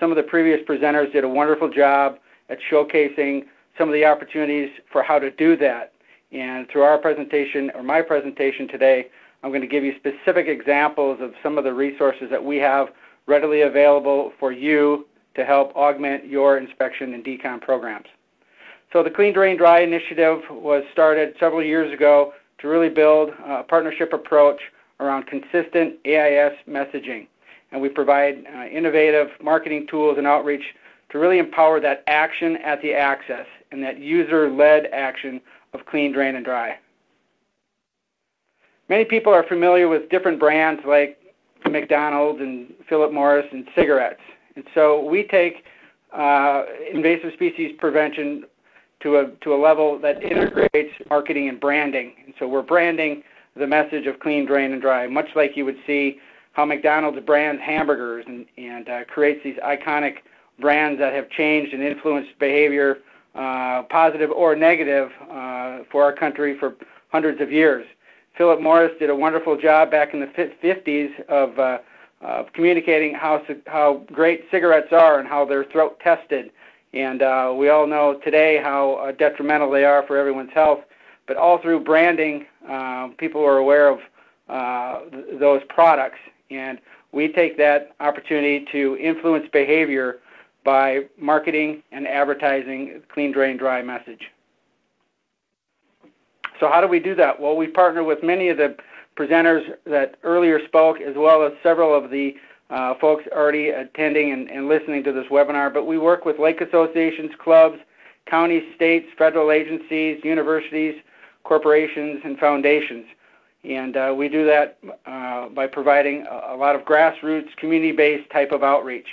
Some of the previous presenters did a wonderful job at showcasing some of the opportunities for how to do that. And through our presentation, or my presentation today, I'm going to give you specific examples of some of the resources that we have readily available for you to help augment your inspection and decon programs. So the Clean, Drain, Dry initiative was started several years ago to really build a partnership approach around consistent AIS messaging. And we provide innovative marketing tools and outreach to really empower that action at the access and that user-led action of Clean, Drain, and Dry. Many people are familiar with different brands like McDonald's and Philip Morris and cigarettes. And so we take invasive species prevention to a level that integrates marketing and branding. And so we're branding the message of clean, drain, and dry, much like you would see how McDonald's brands hamburgers and creates these iconic brands that have changed and influenced behavior, positive or negative, for our country for hundreds of years. Philip Morris did a wonderful job back in the 50s of communicating how great cigarettes are and how they're throat tested. And we all know today how detrimental they are for everyone's health. But all through branding, people are aware of those products. And we take that opportunity to influence behavior by marketing and advertising clean, drain, dry message. So how do we do that? Well, we partner with many of the presenters that earlier spoke, as well as several of the folks already attending and listening to this webinar. But we work with lake associations, clubs, counties, states, federal agencies, universities, corporations, and foundations. And we do that by providing a lot of grassroots, community-based type of outreach,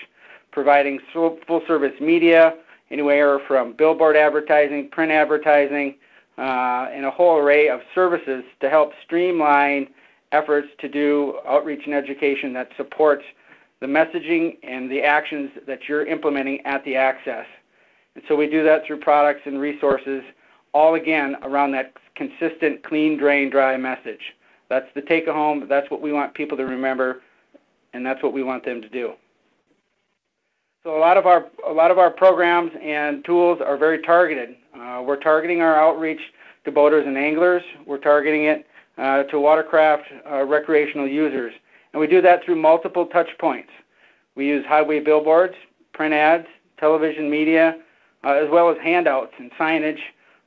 providing full-service media, anywhere from billboard advertising, print advertising, and a whole array of services to help streamline efforts to do outreach and education that supports the messaging and the actions that you're implementing at the access. And so we do that through products and resources, all again around that consistent clean, drain, dry message. That's the take-home. That's what we want people to remember, and that's what we want them to do. So a lot of our programs and tools are very targeted. We're targeting our outreach to boaters and anglers. We're targeting it to watercraft recreational users. And we do that through multiple touch points. We use highway billboards, print ads, television media, as well as handouts and signage.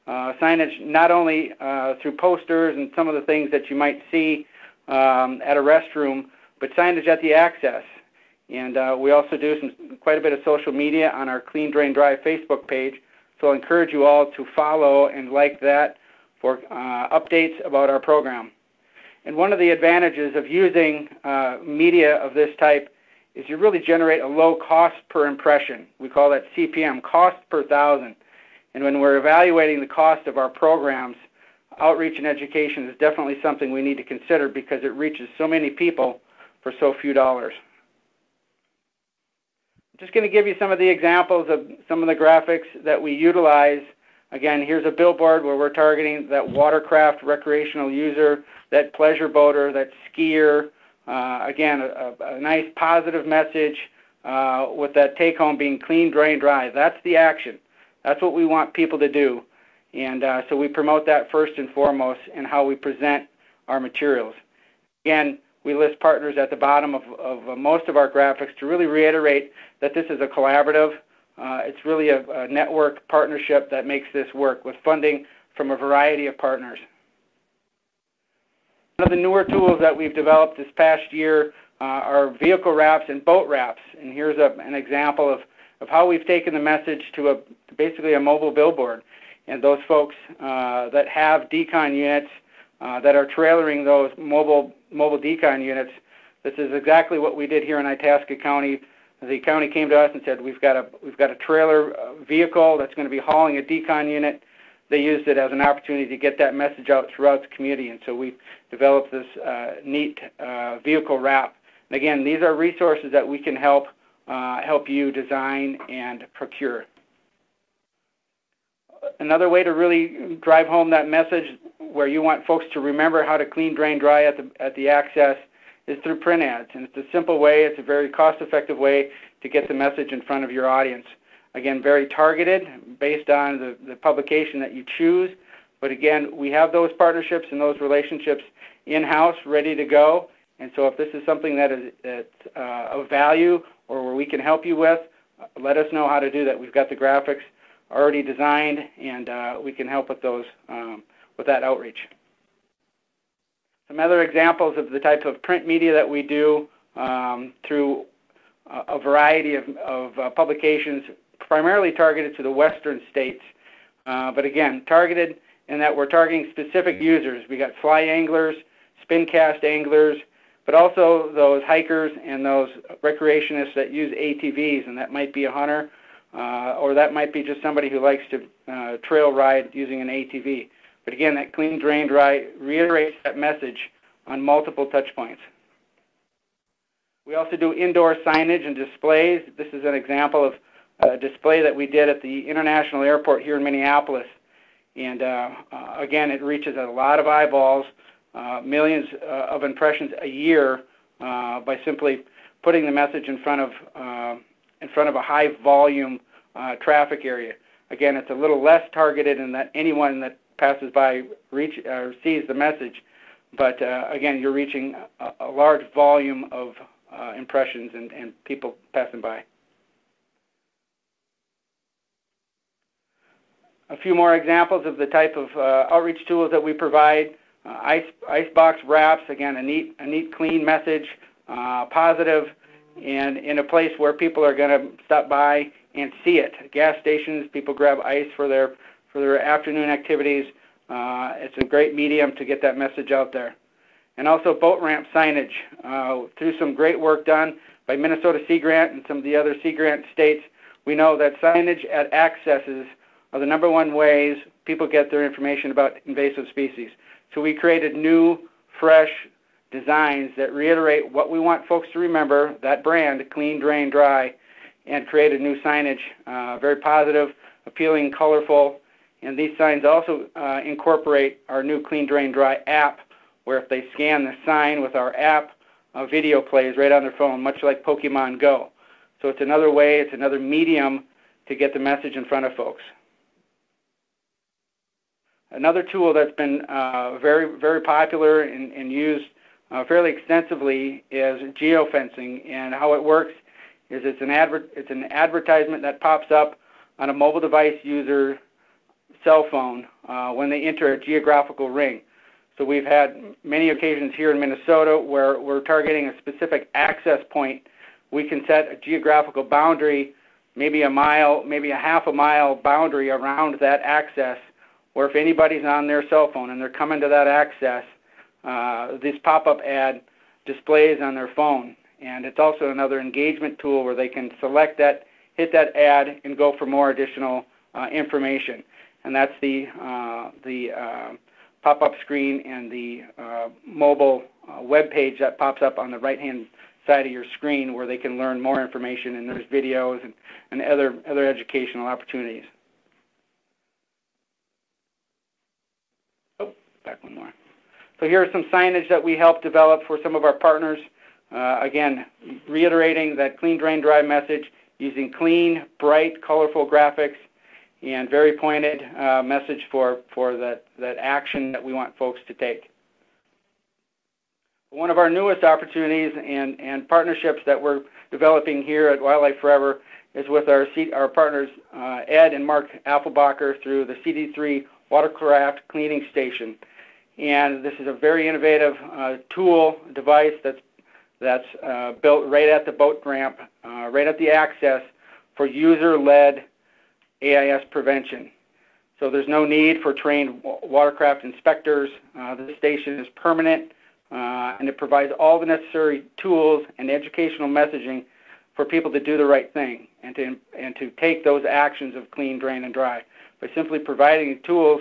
Signage not only through posters and some of the things that you might see at a restroom, but signage at the access. And we also do quite a bit of social media on our Clean, Drain, Dry Facebook page. So I encourage you all to follow and like that for updates about our program. And one of the advantages of using media of this type is you really generate a low cost per impression. We call that CPM, cost per thousand. And when we're evaluating the cost of our programs, outreach and education is definitely something we need to consider because it reaches so many people for so few dollars. I'm just going to give you some of the examples of some of the graphics that we utilize. Again, here's a billboard where we're targeting that watercraft recreational user, that pleasure boater, that skier. Again, a nice positive message with that take-home being clean, drain, dry. That's the action. That's what we want people to do. And so we promote that first and foremost in how we present our materials. Again, we list partners at the bottom of most of our graphics to really reiterate that this is a collaborative. It's really a network partnership that makes this work with funding from a variety of partners. One of the newer tools that we've developed this past year are vehicle wraps and boat wraps. And here's an example of how we've taken the message to basically a mobile billboard. And those folks that have decon units that are trailering those mobile decon units, this is exactly what we did here in Itasca County. The county came to us and said, we've got a trailer vehicle that's going to be hauling a decon unit. They used it as an opportunity to get that message out throughout the community, and so we developed this neat vehicle wrap. And again, these are resources that we can help you design and procure. Another way to really drive home that message where you want folks to remember how to clean, drain, dry at the access is through print ads. And it's a simple way, it's a very cost-effective way to get the message in front of your audience. Again, very targeted based on the publication that you choose. But again, we have those partnerships and those relationships in-house ready to go. And so if this is something that's of value or where we can help you with, let us know how to do that. We've got the graphics already designed, and we can help with those with that outreach. Some other examples of the type of print media that we do through a variety of publications, primarily targeted to the western states. But again, targeted in that we're targeting specific users. We got fly anglers, spin cast anglers, but also those hikers and those recreationists that use ATVs, and that might be a hunter, or that might be just somebody who likes to trail ride using an ATV. But again, that clean, drain, dry reiterates that message on multiple touch points. We also do indoor signage and displays. This is an example of a display that we did at the International Airport here in Minneapolis. And again, it reaches a lot of eyeballs, millions of impressions a year by simply putting the message in front of a high volume traffic area. Again, it's a little less targeted in that anyone that passes by sees the message, but again, you're reaching a large volume of impressions and people passing by. A few more examples of the type of outreach tools that we provide. Icebox wraps, again, a neat, clean message, positive, and in a place where people are going to stop by and see it. Gas stations, people grab ice for their afternoon activities. It's a great medium to get that message out there. And also boat ramp signage. Through some great work done by Minnesota Sea Grant and some of the other Sea Grant states, we know that signage at accesses are the #1 ways people get their information about invasive species. So we created new, fresh designs that reiterate what we want folks to remember, that brand, clean, drain, dry, and created new signage, very positive, appealing, colorful. And these signs also incorporate our new Clean, Drain, Dry app, where if they scan the sign with our app, a video plays right on their phone, much like Pokemon Go. So it's another way, it's another medium to get the message in front of folks. Another tool that's been very, very popular and used fairly extensively is geofencing. And how it works is it's an advertisement that pops up on a mobile device user cell phone when they enter a geographical ring. So we've had many occasions here in Minnesota where we're targeting a specific access point. We can set a geographical boundary, maybe a mile, maybe a half a mile boundary around that access, where if anybody's on their cell phone and they're coming to that access, this pop-up ad displays on their phone. And it's also another engagement tool where they can select that, hit that ad, and go for more additional information. And that's the pop-up screen and the mobile web page that pops up on the right-hand side of your screen where they can learn more information, and there's videos and other educational opportunities. Oh, back one more. So here are some signage that we helped develop for some of our partners. Again, reiterating that clean, drain, dry message using clean, bright, colorful graphics and very pointed message for that action that we want folks to take. One of our newest opportunities and partnerships that we're developing here at Wildlife Forever is with our partners Ed and Mark Apfelbacher through the CD3 Watercraft cleaning station. And this is a very innovative device that's built right at the boat ramp, right at the access for user-led AIS prevention. So there's no need for trained watercraft inspectors. This station is permanent, and it provides all the necessary tools and educational messaging for people to do the right thing and to take those actions of clean, drain, and dry. By simply providing tools,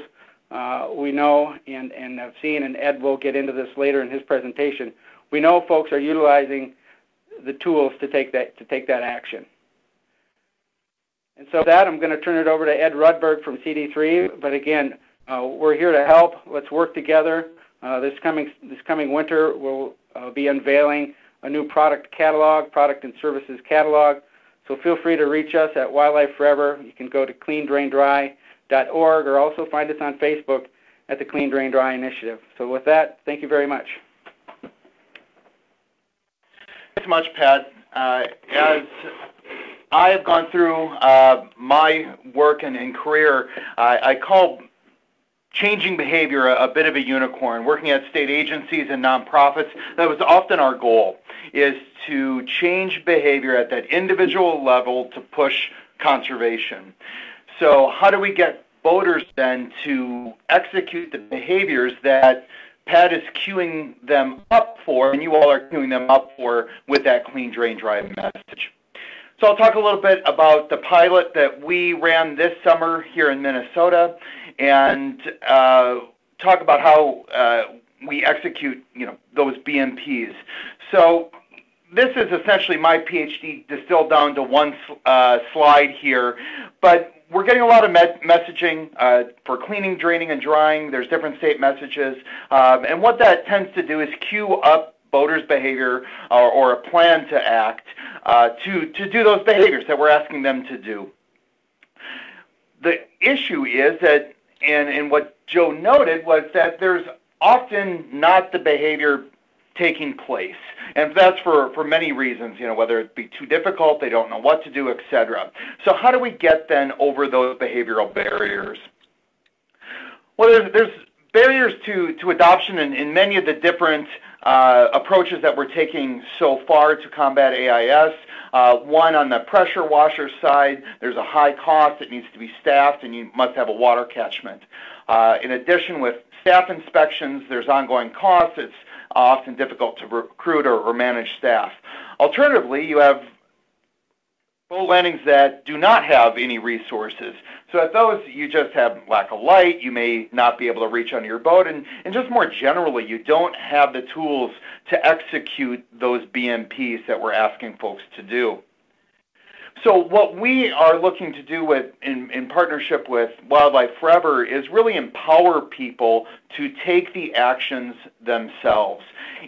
we know and have seen, and Ed will get into this later in his presentation, we know folks are utilizing the tools to take that action. And so with that, I'm going to turn it over to Ed Rudberg from CD3. But again, we're here to help. Let's work together. This coming winter, we'll be unveiling a new product and services catalog. So feel free to reach us at Wildlife Forever. You can go to cleandraindry.org or also find us on Facebook at the Clean Drain Dry Initiative. So with that, thank you very much. Thanks much, Pat. As I have gone through my work and career, I call changing behavior a bit of a unicorn. Working at state agencies and nonprofits, that was often our goal, is to change behavior at that individual level to push conservation. So how do we get boaters then to execute the behaviors that Pat is queuing them up for, and you all are queuing them up for with that clean, drain, dry message. So I'll talk a little bit about the pilot that we ran this summer here in Minnesota, and talk about how we execute, those BMPs. So this is essentially my PhD distilled down to one slide here, but we're getting a lot of messaging for cleaning, draining, and drying. There's different state messages, and what that tends to do is cue up voters' behavior or a plan to act to do those behaviors that we're asking them to do. The issue is that, and what Joe noted, was that there's often not the behavior taking place. And that's for many reasons, whether it be too difficult, they don't know what to do, etc. So how do we get then over those behavioral barriers? Well, there's barriers to adoption in many of the different approaches that we're taking so far to combat AIS. One, on the pressure washer side, there's a high cost. It needs to be staffed, and you must have a water catchment. In addition, with staff inspections, there's ongoing costs. It's often difficult to recruit or manage staff. Alternatively, you have boat landings that do not have any resources. So at those, you just have lack of light, you may not be able to reach onto your boat, and just more generally, you don't have the tools to execute those BMPs that we're asking folks to do. So what we are looking to do in partnership with Wildlife Forever is really empower people to take the actions themselves.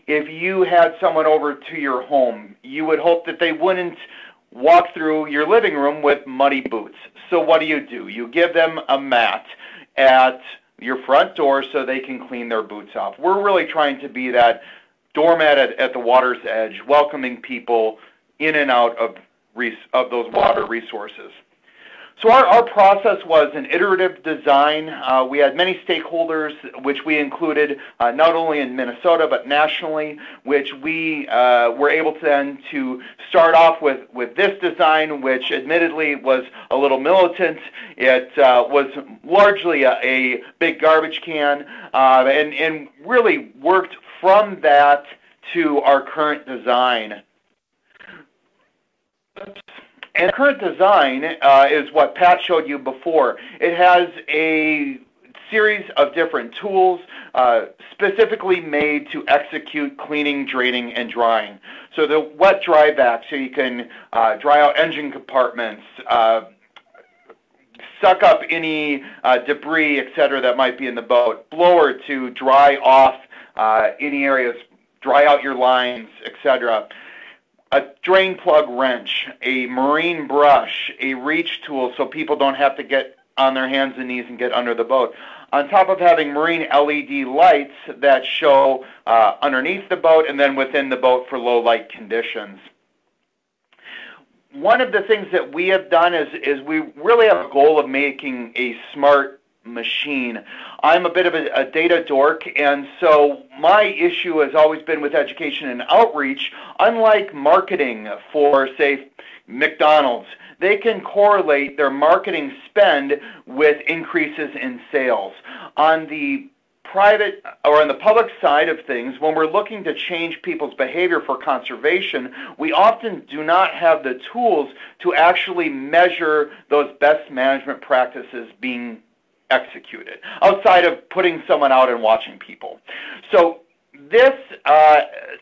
If you had someone over to your home, you would hope that they wouldn't walk through your living room with muddy boots. So what do? You give them a mat at your front door so they can clean their boots off. We're really trying to be that doormat at the water's edge, welcoming people in and out of those water resources. So our process was an iterative design. We had many stakeholders, which we included not only in Minnesota but nationally, which we were able to then to start off with this design, which admittedly was a little militant. It was largely a big garbage can, and really worked from that to our current design. And current design is what Pat showed you before. It has a series of different tools specifically made to execute cleaning, draining, and drying. So the wet dry vac, so you can dry out engine compartments, suck up any debris, etc., that might be in the boat. Blower to dry off any areas, dry out your lines, etc. A drain plug wrench, a marine brush, a reach tool so people don't have to get on their hands and knees and get under the boat. On top of having marine LED lights that show underneath the boat and then within the boat for low light conditions. One of the things that we have done is we really have a goal of making a smart machine. I'm a bit of a data dork, and so my issue has always been with education and outreach. Unlike marketing for, say, McDonald's, they can correlate their marketing spend with increases in sales. On the private or on the public side of things, when we're looking to change people's behavior for conservation, we often do not have the tools to actually measure those best management practices being executed, outside of putting someone out and watching people. So this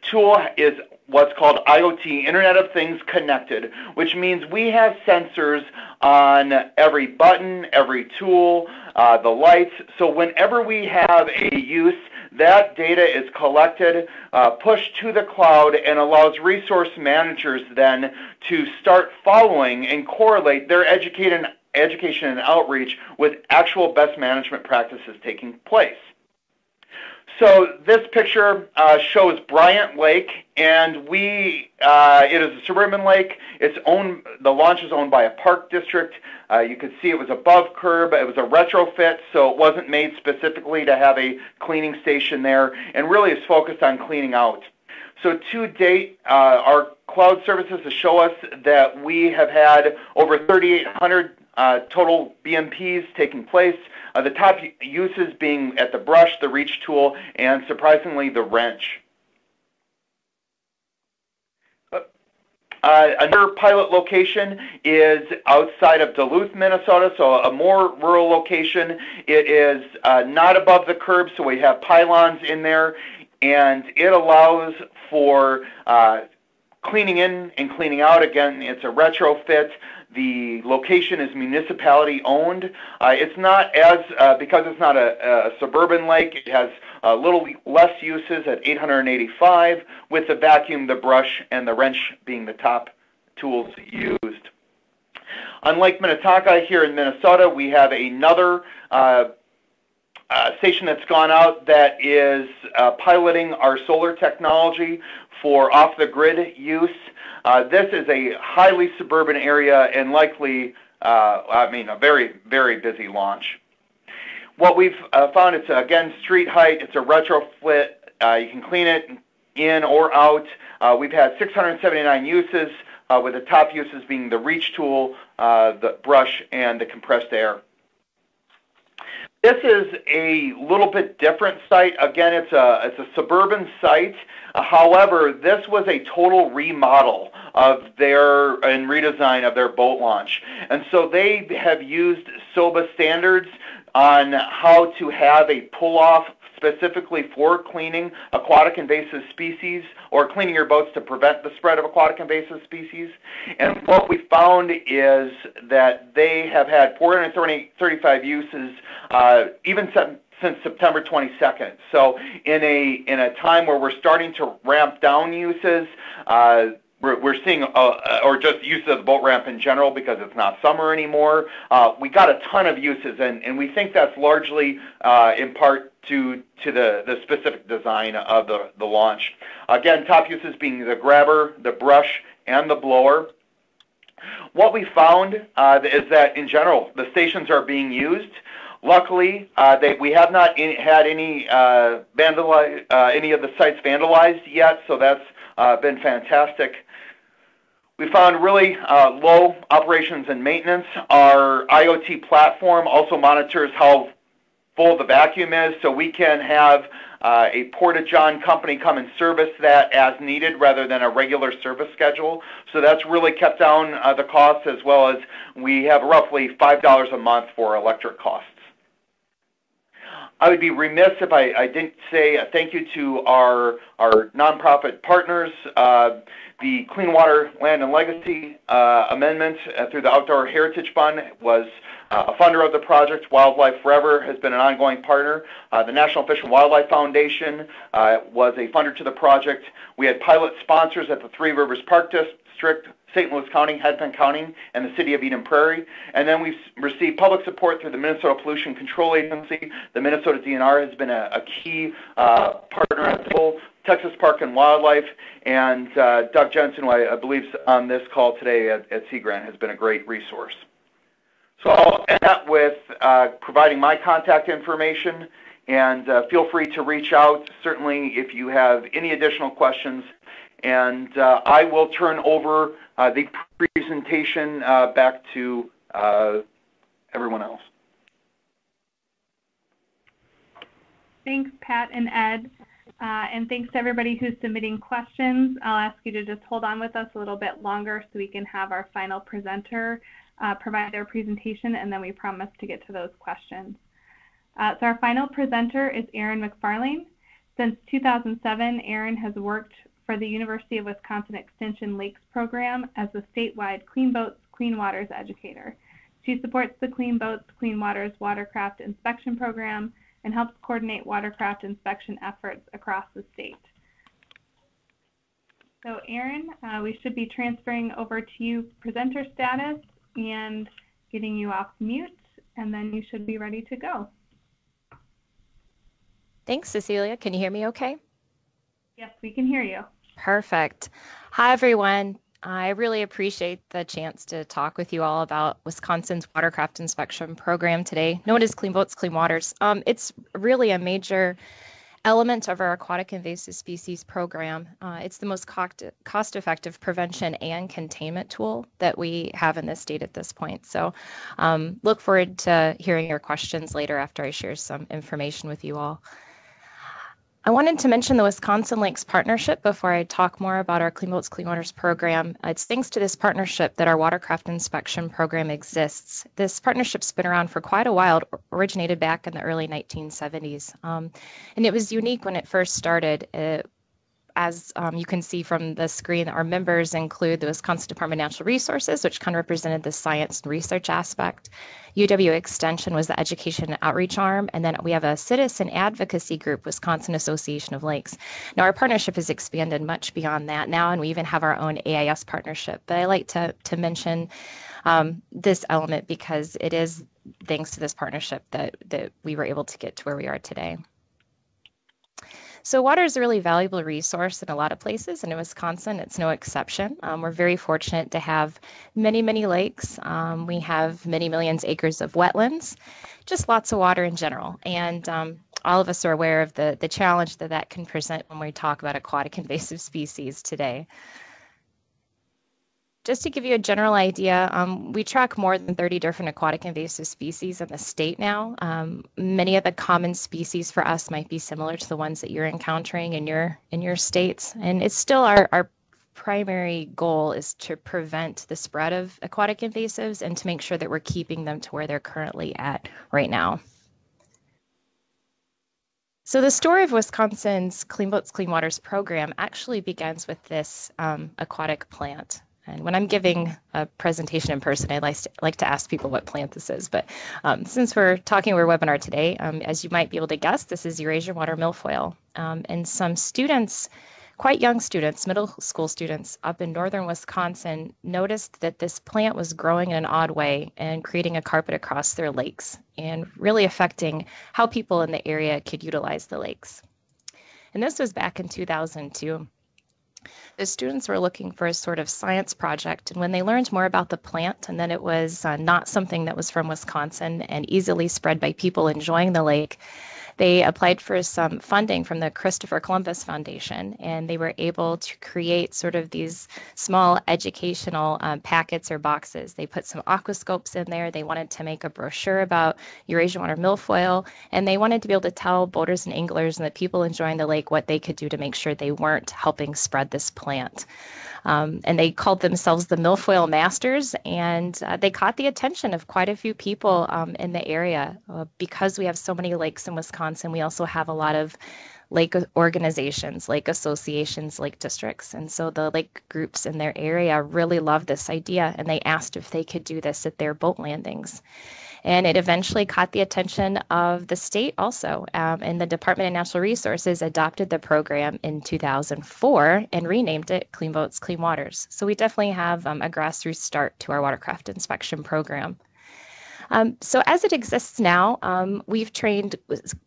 tool is what's called IoT, Internet of Things Connected, which means we have sensors on every button, every tool, the lights. So whenever we have a use, that data is collected, pushed to the cloud, and allows resource managers then to start following and correlate their education and outreach with actual best management practices taking place. So this picture shows Bryant Lake, and it is a suburban lake. The launch is owned by a park district. You could see it was above curb. It was a retrofit, so it wasn't made specifically to have a cleaning station there, and really is focused on cleaning out. So to date, our cloud services show us that we have had over 3,800 total BMPs taking place. The top uses being at the brush, the reach tool, and surprisingly, the wrench. Another pilot location is outside of Duluth, Minnesota, so a more rural location. It is not above the curb, so we have pylons in there, and it allows for cleaning in and cleaning out. Again, it's a retrofit. The location is municipality owned. It's not as, because it's not a suburban lake, it has a little less uses at 885, with the vacuum, the brush, and the wrench being the top tools used. On Lake Minnetonka here in Minnesota, we have another station that's gone out that is piloting our solar technology for off-the-grid use. This is a highly suburban area and likely, a very, very busy launch. What we've found, it's again street height, it's a retrofit, you can clean it in or out. We've had 679 uses, with the top uses being the reach tool, the brush, and the compressed air. This is a little bit different site. Again, it's a suburban site. However, this was a total remodel of and redesign of their boat launch. And so they have used SOBA standards on how to have a pull-off specifically for cleaning aquatic invasive species or cleaning your boats to prevent the spread of aquatic invasive species. And what we found is that they have had 435 uses even since September 22nd. So in a time where we're starting to ramp down uses, we're seeing, or just uses of the boat ramp in general because it's not summer anymore. We got a ton of uses, and we think that's largely in part to the specific design of the launch. Again, top uses being the grabber, the brush, and the blower. What we found is that in general, the stations are being used. Luckily, we have not had any any of the sites vandalized yet, so that's been fantastic. We found really low operations and maintenance. Our IoT platform also monitors how full the vacuum is, so we can have a Porta-John company come and service that as needed rather than a regular service schedule. So that's really kept down the costs, as well as we have roughly $5 a month for electric costs. I would be remiss if I didn't say a thank you to our nonprofit partners. The Clean Water, Land, and Legacy amendment through the Outdoor Heritage Fund was a funder of the project. Wildlife Forever has been an ongoing partner. The National Fish and Wildlife Foundation was a funder to the project. We had pilot sponsors at the Three Rivers Park District, St. Louis County, Hennepin County, and the City of Eden Prairie. And then we've received public support through the Minnesota Pollution Control Agency. The Minnesota DNR has been a key partner at the whole. Texas Park and Wildlife, and Doug Jensen, who I believe is on this call today at Sea Grant, has been a great resource. So I'll end that with providing my contact information, and feel free to reach out, certainly, if you have any additional questions. And I will turn over the presentation back to everyone else. Thanks, Pat and Ed. And thanks to everybody who's submitting questions. I'll ask you to just hold on with us a little bit longer so we can have our final presenter provide their presentation, and then we promise to get to those questions. So our final presenter is Erin McFarlane. Since 2007, Erin has worked for the University of Wisconsin Extension Lakes program as the statewide Clean Boats, Clean Waters educator. She supports the Clean Boats, Clean Waters Watercraft inspection program and helps coordinate watercraft inspection efforts across the state. So Erin, we should be transferring over to you presenter status and getting you off mute, and then you should be ready to go. Thanks, Cecilia. Can you hear me okay? Yes, we can hear you. Perfect. Hi, everyone. I really appreciate the chance to talk with you all about Wisconsin's Watercraft Inspection Program today, known as Clean Boats, Clean Waters. It's really a major element of our aquatic invasive species program. It's the most cost-effective prevention and containment tool that we have in the state at this point. So look forward to hearing your questions later after I share some information with you all. I wanted to mention the Wisconsin Lakes Partnership before I talk more about our Clean Boats, Clean Waters program. It's thanks to this partnership that our watercraft inspection program exists. This partnership's been around for quite a while, originated back in the early 1970s. And it was unique when it first started. As you can see from the screen, our members include the Wisconsin Department of Natural Resources, which kind of represented the science and research aspect. UW Extension was the education and outreach arm. And then we have a citizen advocacy group, Wisconsin Association of Lakes. Now, our partnership has expanded much beyond that now, and we even have our own AIS partnership. But I like to mention this element because it is thanks to this partnership that we were able to get to where we are today. So water is a really valuable resource in a lot of places, and in Wisconsin, it's no exception. We're very fortunate to have many, many lakes. We have many millions of acres of wetlands, just lots of water in general. And all of us are aware of the challenge that can present when we talk about aquatic invasive species today. Just to give you a general idea, we track more than 30 different aquatic invasive species in the state now. Many of the common species for us might be similar to the ones that you're encountering in your states. And it's still our primary goal is to prevent the spread of aquatic invasives and to make sure that we're keeping them to where they're currently at right now. So the story of Wisconsin's Clean Boats, Clean Waters program actually begins with this aquatic plant. And when I'm giving a presentation in person, I like to ask people what plant this is. But since we're talking our webinar today, as you might be able to guess, this is Eurasian water milfoil. And some students, quite young students, middle school students up in northern Wisconsin, noticed that this plant was growing in an odd way and creating a carpet across their lakes and really affecting how people in the area could utilize the lakes. And this was back in 2002. The students were looking for a sort of science project, and when they learned more about the plant and that it was not something that was from Wisconsin and easily spread by people enjoying the lake, they applied for some funding from the Christopher Columbus Foundation, and they were able to create sort of these small educational packets or boxes. They put some aquascopes in there. They wanted to make a brochure about Eurasian water milfoil, and they wanted to be able to tell boaters and anglers and the people enjoying the lake what they could do to make sure they weren't helping spread this plant. And they called themselves the Milfoil Masters, and they caught the attention of quite a few people in the area. Because we have so many lakes in Wisconsin, we also have a lot of lake organizations, lake associations, lake districts. And so the lake groups in their area really loved this idea, and they asked if they could do this at their boat landings. And it eventually caught the attention of the state also. And the Department of Natural Resources adopted the program in 2004 and renamed it Clean Boats, Clean Waters. So we definitely have a grassroots start to our watercraft inspection program. So as it exists now, we've trained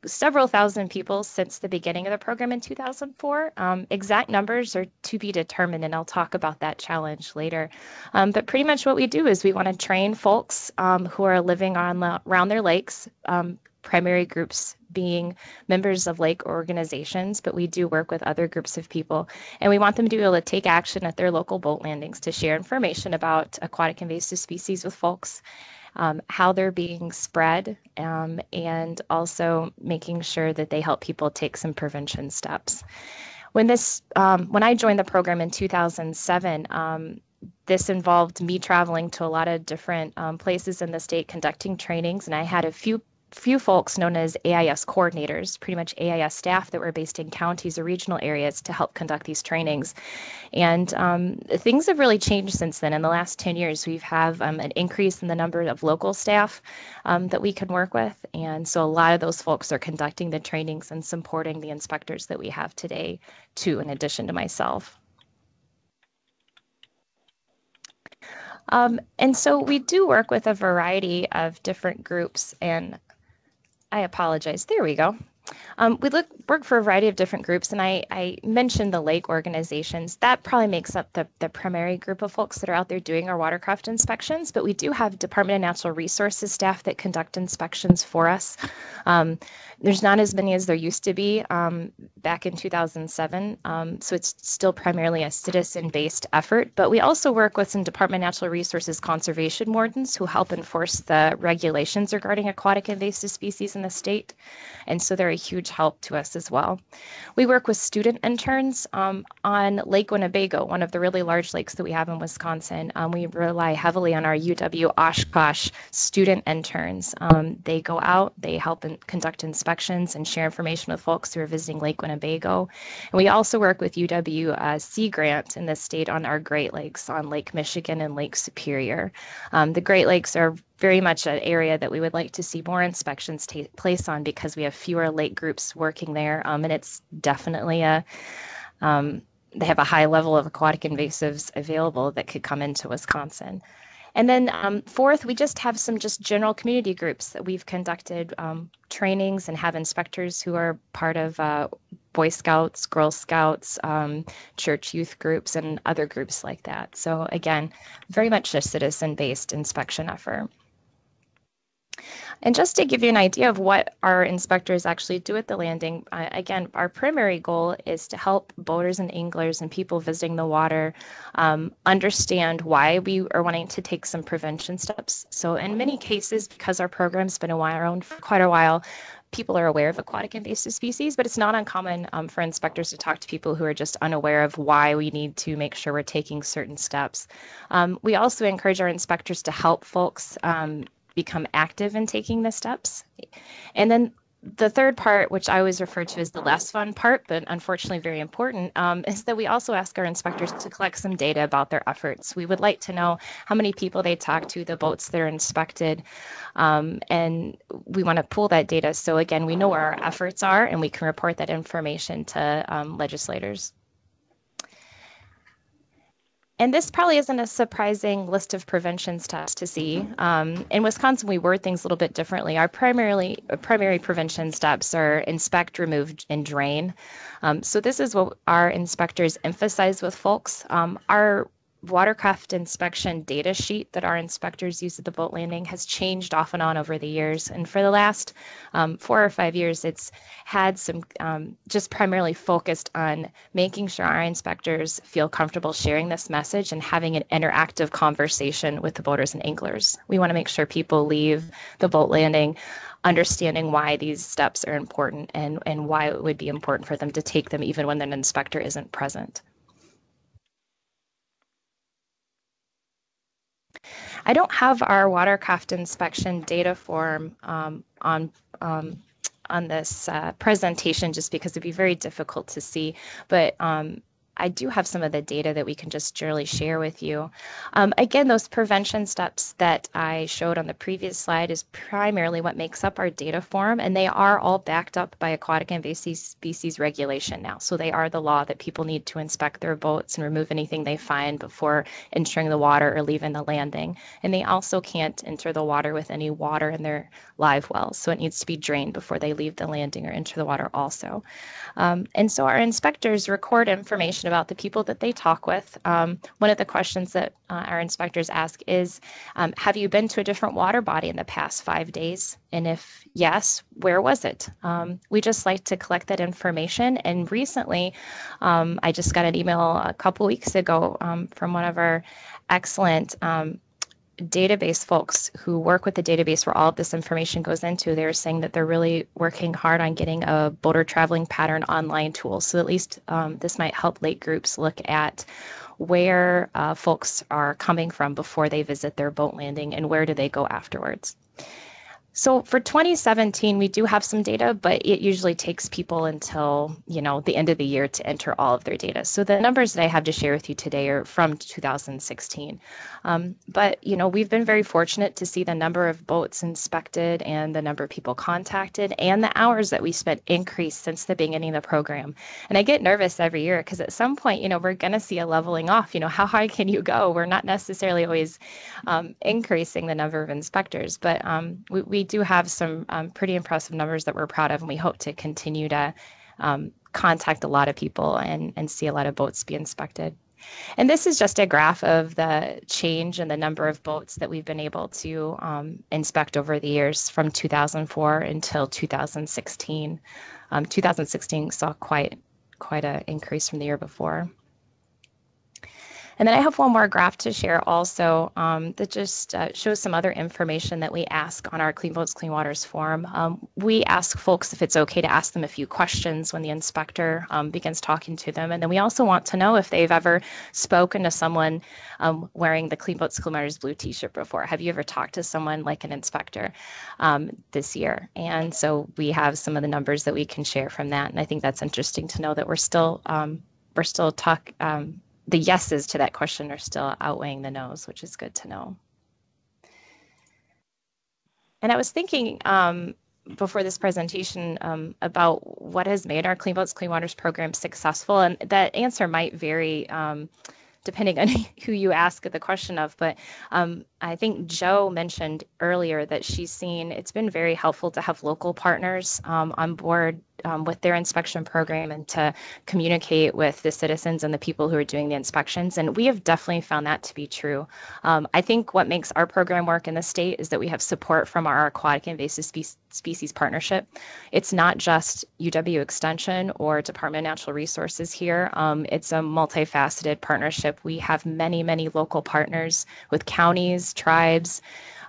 several thousand people since the beginning of the program in 2004. Exact numbers are to be determined, and I'll talk about that challenge later. But pretty much what we do is we want to train folks who are living around their lakes, primary groups being members of lake organizations, but we do work with other groups of people, and we want them to be able to take action at their local boat landings to share information about aquatic invasive species with folks, how they're being spread, and also making sure that they help people take some prevention steps. When I joined the program in 2007, this involved me traveling to a lot of different places in the state conducting trainings, and I had a few folks known as AIS coordinators, pretty much AIS staff that were based in counties or regional areas to help conduct these trainings. And things have really changed since then. In the last 10 years, we've had an increase in the number of local staff that we can work with. And so a lot of those folks are conducting the trainings and supporting the inspectors that we have today, too, in addition to myself. And so we do work with a variety of different groups, and I apologize. There we go. We work for a variety of different groups, and I mentioned the lake organizations. That probably makes up the primary group of folks that are out there doing our watercraft inspections, but we do have Department of Natural Resources staff that conduct inspections for us. There's not as many as there used to be back in 2007, so it's still primarily a citizen-based effort, but we also work with some Department of Natural Resources conservation wardens who help enforce the regulations regarding aquatic invasive species in the state, and so they're a huge help to us as well. We work with student interns on Lake Winnebago, one of the really large lakes that we have in Wisconsin. We rely heavily on our UW Oshkosh student interns. They go out, they help conduct inspections and share information with folks who are visiting Lake Winnebago. And we also work with UW Sea Grant in the state on our Great Lakes, on Lake Michigan and Lake Superior. The Great Lakes are very much an area that we would like to see more inspections take place on because we have fewer lake groups working there, and it's definitely they have a high level of aquatic invasives available that could come into Wisconsin. And then fourth, we just have some general community groups that we've conducted trainings and have inspectors who are part of Boy Scouts, Girl Scouts, church youth groups, and other groups like that. So again, very much a citizen-based inspection effort. And just to give you an idea of what our inspectors actually do at the landing, again, our primary goal is to help boaters and anglers and people visiting the water understand why we are wanting to take some prevention steps. So in many cases, because our program's been around for quite a while, people are aware of aquatic invasive species, but it's not uncommon for inspectors to talk to people who are just unaware of why we need to make sure we're taking certain steps. We also encourage our inspectors to help folks become active in taking the steps. And then the third part, which I always refer to as the less fun part, but unfortunately very important, is that we also ask our inspectors to collect some data about their efforts. We would like to know how many people they talk to, the boats that are inspected, and we want to pool that data. So again, we know where our efforts are and we can report that information to legislators. And this probably isn't a surprising list of prevention steps to see. In Wisconsin, we word things a little bit differently. Our primary prevention steps are inspect, remove, and drain. So this is what our inspectors emphasize with folks. Our watercraft inspection data sheet that our inspectors use at the boat landing has changed off and on over the years. And for the last 4 or 5 years, it's had some just primarily focused on making sure our inspectors feel comfortable sharing this message and having an interactive conversation with the boaters and anglers. We want to make sure people leave the boat landing understanding why these steps are important and why it would be important for them to take them even when an inspector isn't present. I don't have our watercraft inspection data form on this presentation just because it'd be very difficult to see, but I do have some of the data that we can just generally share with you. Again, those prevention steps that I showed on the previous slide is primarily what makes up our data form, and they are all backed up by aquatic invasive species regulation now. So they are the law that people need to inspect their boats and remove anything they find before entering the water or leaving the landing. And they also can't enter the water with any water in their live wells, so it needs to be drained before they leave the landing or enter the water also. And so our inspectors record information about the people that they talk with. One of the questions that our inspectors ask is, have you been to a different water body in the past 5 days? And if yes, where was it? We just like to collect that information. And recently, I just got an email a couple weeks ago from one of our excellent database folks who work with the database where all of this information goes into. They're saying that they're really working hard on getting a boater traveling pattern online tool. So at least this might help lake groups look at where folks are coming from before they visit their boat landing and where do they go afterwards. So for 2017, we do have some data, but it usually takes people until, the end of the year to enter all of their data. So the numbers that I have to share with you today are from 2016. But, we've been very fortunate to see the number of boats inspected and the number of people contacted and the hours that we spent increase since the beginning of the program. And I get nervous every year because at some point, we're going to see a leveling off. How high can you go? We're not necessarily always increasing the number of inspectors, but we we do have some pretty impressive numbers that we're proud of, and we hope to continue to contact a lot of people and see a lot of boats be inspected. And this is just a graph of the change in the number of boats that we've been able to inspect over the years from 2004 until 2016. 2016 saw quite an increase from the year before. And then I have one more graph to share also that just shows some other information that we ask on our Clean Boats, Clean Waters forum. We ask folks if it's okay to ask them a few questions when the inspector begins talking to them. And then we also want to know if they've ever spoken to someone wearing the Clean Boats, Clean Waters blue t-shirt before. Have you ever talked to someone like an inspector this year? And so we have some of the numbers that we can share from that. And I think that's interesting to know that we're still the yeses to that question are still outweighing the no's, which is good to know. And I was thinking before this presentation about what has made our Clean Boats, Clean Waters program successful. And that answer might vary depending on who you ask the question of. But I think Joe mentioned earlier that she's seen it's been very helpful to have local partners on board with their inspection program and to communicate with the citizens and the people who are doing the inspections. And we have definitely found that to be true. I think what makes our program work in the state is that we have support from our Aquatic Invasive Species Partnership. It's not just UW Extension or Department of Natural Resources here. It's a multifaceted partnership. We have many, many local partners with counties, tribes.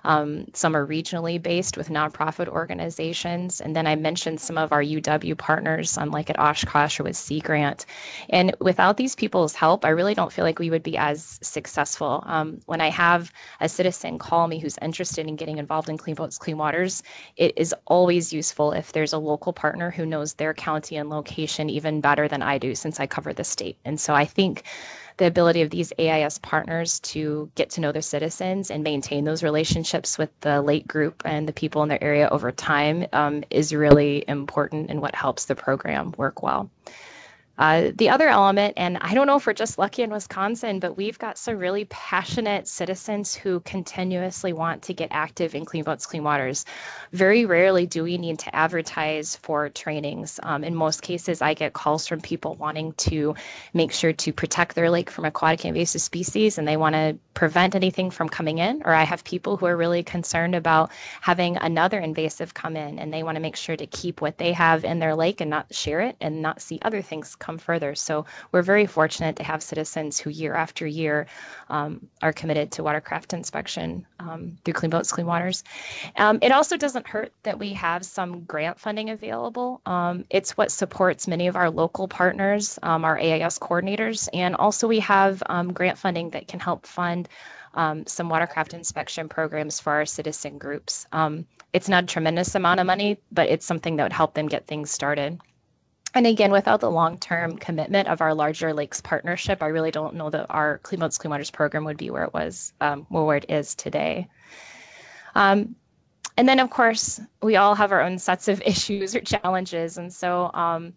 Some are regionally based with nonprofit organizations. And then I mentioned some of our UW partners, like at Oshkosh or with Sea Grant. And without these people's help, I really don't feel like we would be as successful. When I have a citizen call me who's interested in getting involved in Clean Boats, Clean Waters, it is always useful if there's a local partner who knows their county and location even better than I do, since I cover the state. And so I think the ability of these AIS partners to get to know their citizens and maintain those relationships with the lake group and the people in their area over time is really important and what helps the program work well. The other element, and I don't know if we're just lucky in Wisconsin, but we've got some really passionate citizens who continuously want to get active in Clean Boats, Clean Waters. Very rarely do we need to advertise for trainings. In most cases, I get calls from people wanting to make sure to protect their lake from aquatic invasive species, and they want to prevent anything from coming in. Or I have people who are really concerned about having another invasive come in, and they want to make sure to keep what they have in their lake and not share it and not see other things come further. So we're very fortunate to have citizens who year after year are committed to watercraft inspection through Clean Boats, Clean Waters. It also doesn't hurt that we have some grant funding available. It's what supports many of our local partners, our AIS coordinators, and also we have grant funding that can help fund some watercraft inspection programs for our citizen groups. It's not a tremendous amount of money, but it's something that would help them get things started. And again, without the long-term commitment of our larger lakes partnership, I really don't know that our Clean Boats, Clean Waters program would be where it was, where it is today. And then, of course, we all have our own sets of issues or challenges. And so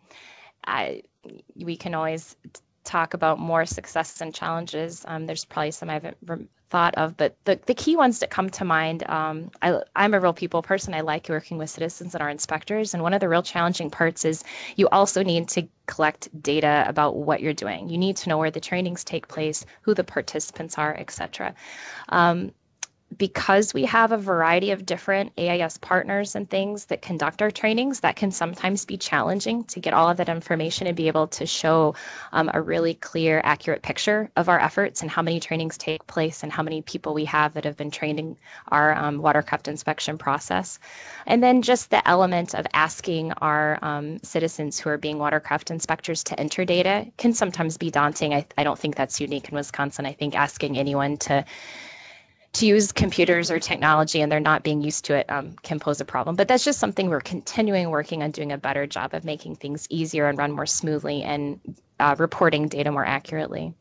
we can always talk about more successes and challenges. There's probably some I haven't thought of, but the key ones that come to mind, I'm a real people person. I like working with citizens and our inspectors. And one of the real challenging parts is you also need to collect data about what you're doing. You need to know where the trainings take place, who the participants are, et cetera. Because we have a variety of different AIS partners and things that conduct our trainings, that can sometimes be challenging to get all of that information and be able to show a really clear, accurate picture of our efforts and how many trainings take place and how many people we have that have been trained in our watercraft inspection process. And then just the element of asking our citizens who are being watercraft inspectors to enter data can sometimes be daunting. I don't think that's unique in Wisconsin. I think asking anyone to use computers or technology and they're not being used to it can pose a problem. But that's just something we're continuing working on, doing a better job of making things easier and run more smoothly and reporting data more accurately.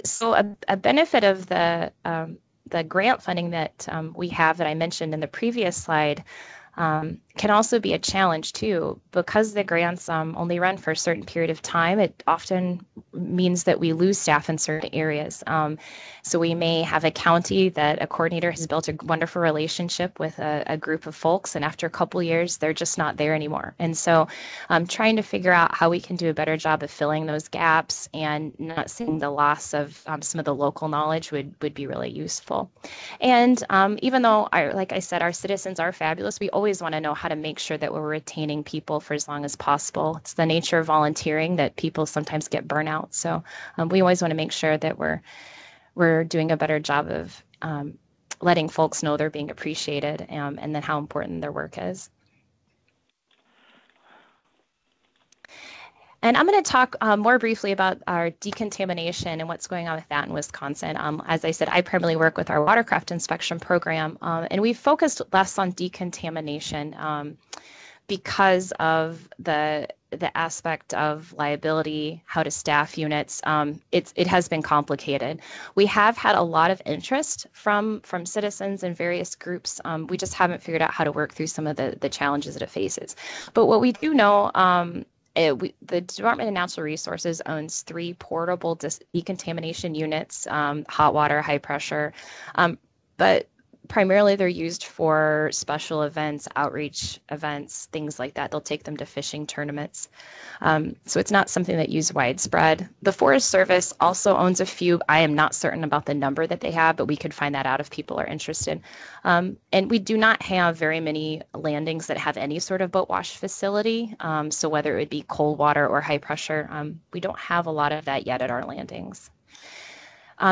So a benefit of the grant funding that we have that I mentioned in the previous slide can also be a challenge too, because the grants only run for a certain period of time. It often means that we lose staff in certain areas. So we may have a county that a coordinator has built a wonderful relationship with a group of folks, and after a couple of years, they're just not there anymore. And so trying to figure out how we can do a better job of filling those gaps and not seeing the loss of some of the local knowledge would be really useful. And even though, like I said, our citizens are fabulous, we always want to know how to make sure that we're retaining people for as long as possible. It's the nature of volunteering that people sometimes get burnout. So we always want to make sure that we're doing a better job of letting folks know they're being appreciated and then how important their work is. And I'm going to talk more briefly about our decontamination and what's going on with that in Wisconsin. As I said, I primarily work with our Watercraft inspection program, and we've focused less on decontamination because of the aspect of liability, how to staff units. It has been complicated. We have had a lot of interest from citizens and various groups. We just haven't figured out how to work through some of the challenges that it faces. But what we do know, the Department of Natural Resources owns 3 portable decontamination units, hot water, high pressure, but primarily they're used for special events, outreach events, things like that. They'll take them to fishing tournaments. So it's not something that used widespread. The Forest Service also owns a few. I am not certain about the number that they have, but we could find that out if people are interested. And we do not have very many landings that have any sort of boat wash facility. So whether it would be cold water or high pressure, we don't have a lot of that yet at our landings.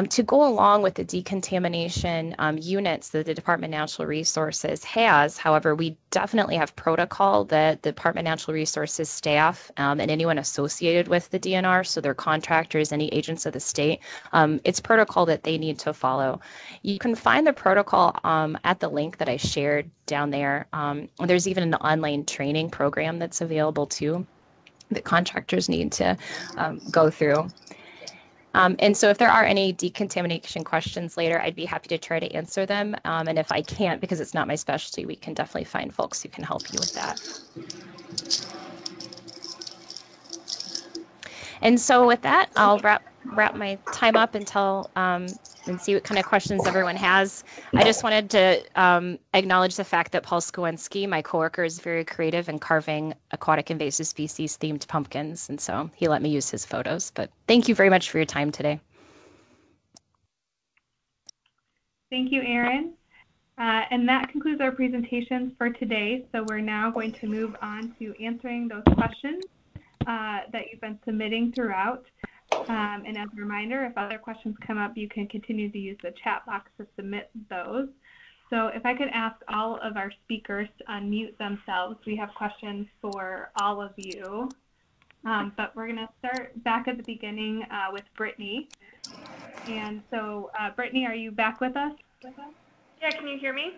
To go along with the decontamination units that the Department of Natural Resources has, however, we definitely have protocol that the Department of Natural Resources staff and anyone associated with the DNR, so their contractors, any agents of the state, it's protocol that they need to follow. You can find the protocol at the link that I shared down there. There's even an online training program that's available too that contractors need to go through. And so if there are any decontamination questions later, I'd be happy to try to answer them. And if I can't, because it's not my specialty, we can definitely find folks who can help you with that. And so with that, I'll wrap my time up until and see what kind of questions everyone has. I just wanted to acknowledge the fact that Paul Skowinski, my coworker, is very creative in carving aquatic invasive species themed pumpkins, and so he let me use his photos. But thank you very much for your time today. Thank you, Erin. And that concludes our presentations for today. So we're now going to move on to answering those questions that you've been submitting throughout. And as a reminder, if other questions come up, you can continue to use the chat box to submit those. So if I could ask all of our speakers to unmute themselves, we have questions for all of you. But we're going to start back at the beginning with Brittney. And so, Brittney, are you back with us? Yeah, can you hear me?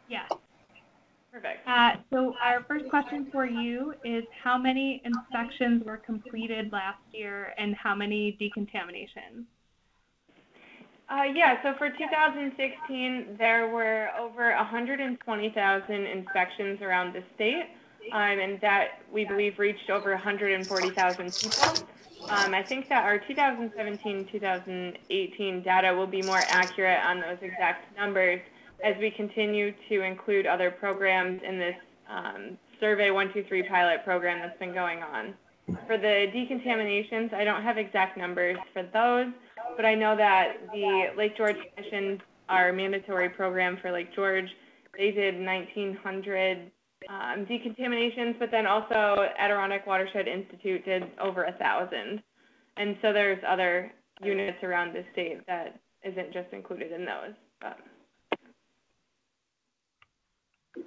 Yes. Perfect. So our first question for you is how many inspections were completed last year and how many decontaminations? Yeah, so for 2016, there were over 120,000 inspections around the state, and that we believe reached over 140,000 people. I think that our 2017-2018 data will be more accurate on those exact numbers as we continue to include other programs in this Survey 123 pilot program that's been going on. For the decontaminations, I don't have exact numbers for those, but I know that the Lake George Commission, our mandatory program for Lake George, they did 1,900 decontaminations, but then also Adirondack Watershed Institute did over 1,000. And so there's other units around the state that isn't just included in those. But.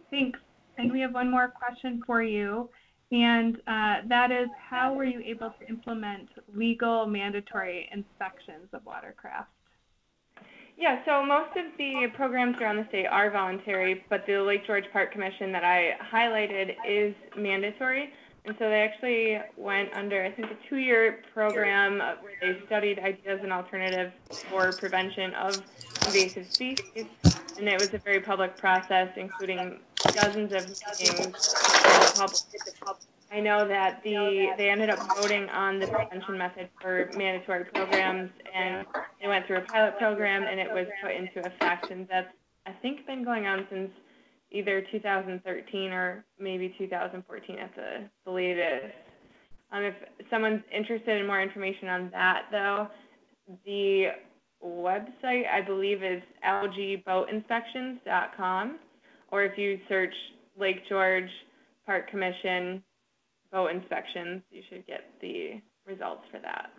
Thanks. And we have one more question for you, and that is, how were you able to implement legal mandatory inspections of watercraft? Yeah, so most of the programs around the state are voluntary, but the Lake George Park Commission that I highlighted is mandatory. And so they actually went under, I think, a 2-year program where they studied ideas and alternatives for prevention of invasive species. And it was a very public process, including dozens of meetings with the public I know that they ended up voting on the prevention method for mandatory programs, and they went through a pilot program, and it was put into effect, and that's, I think, been going on since either 2013 or maybe 2014 at the latest. If someone's interested in more information on that, though, the website, I believe, is algaeboatinspections.com, or if you search Lake George Park Commission boat inspections, you should get the results for that.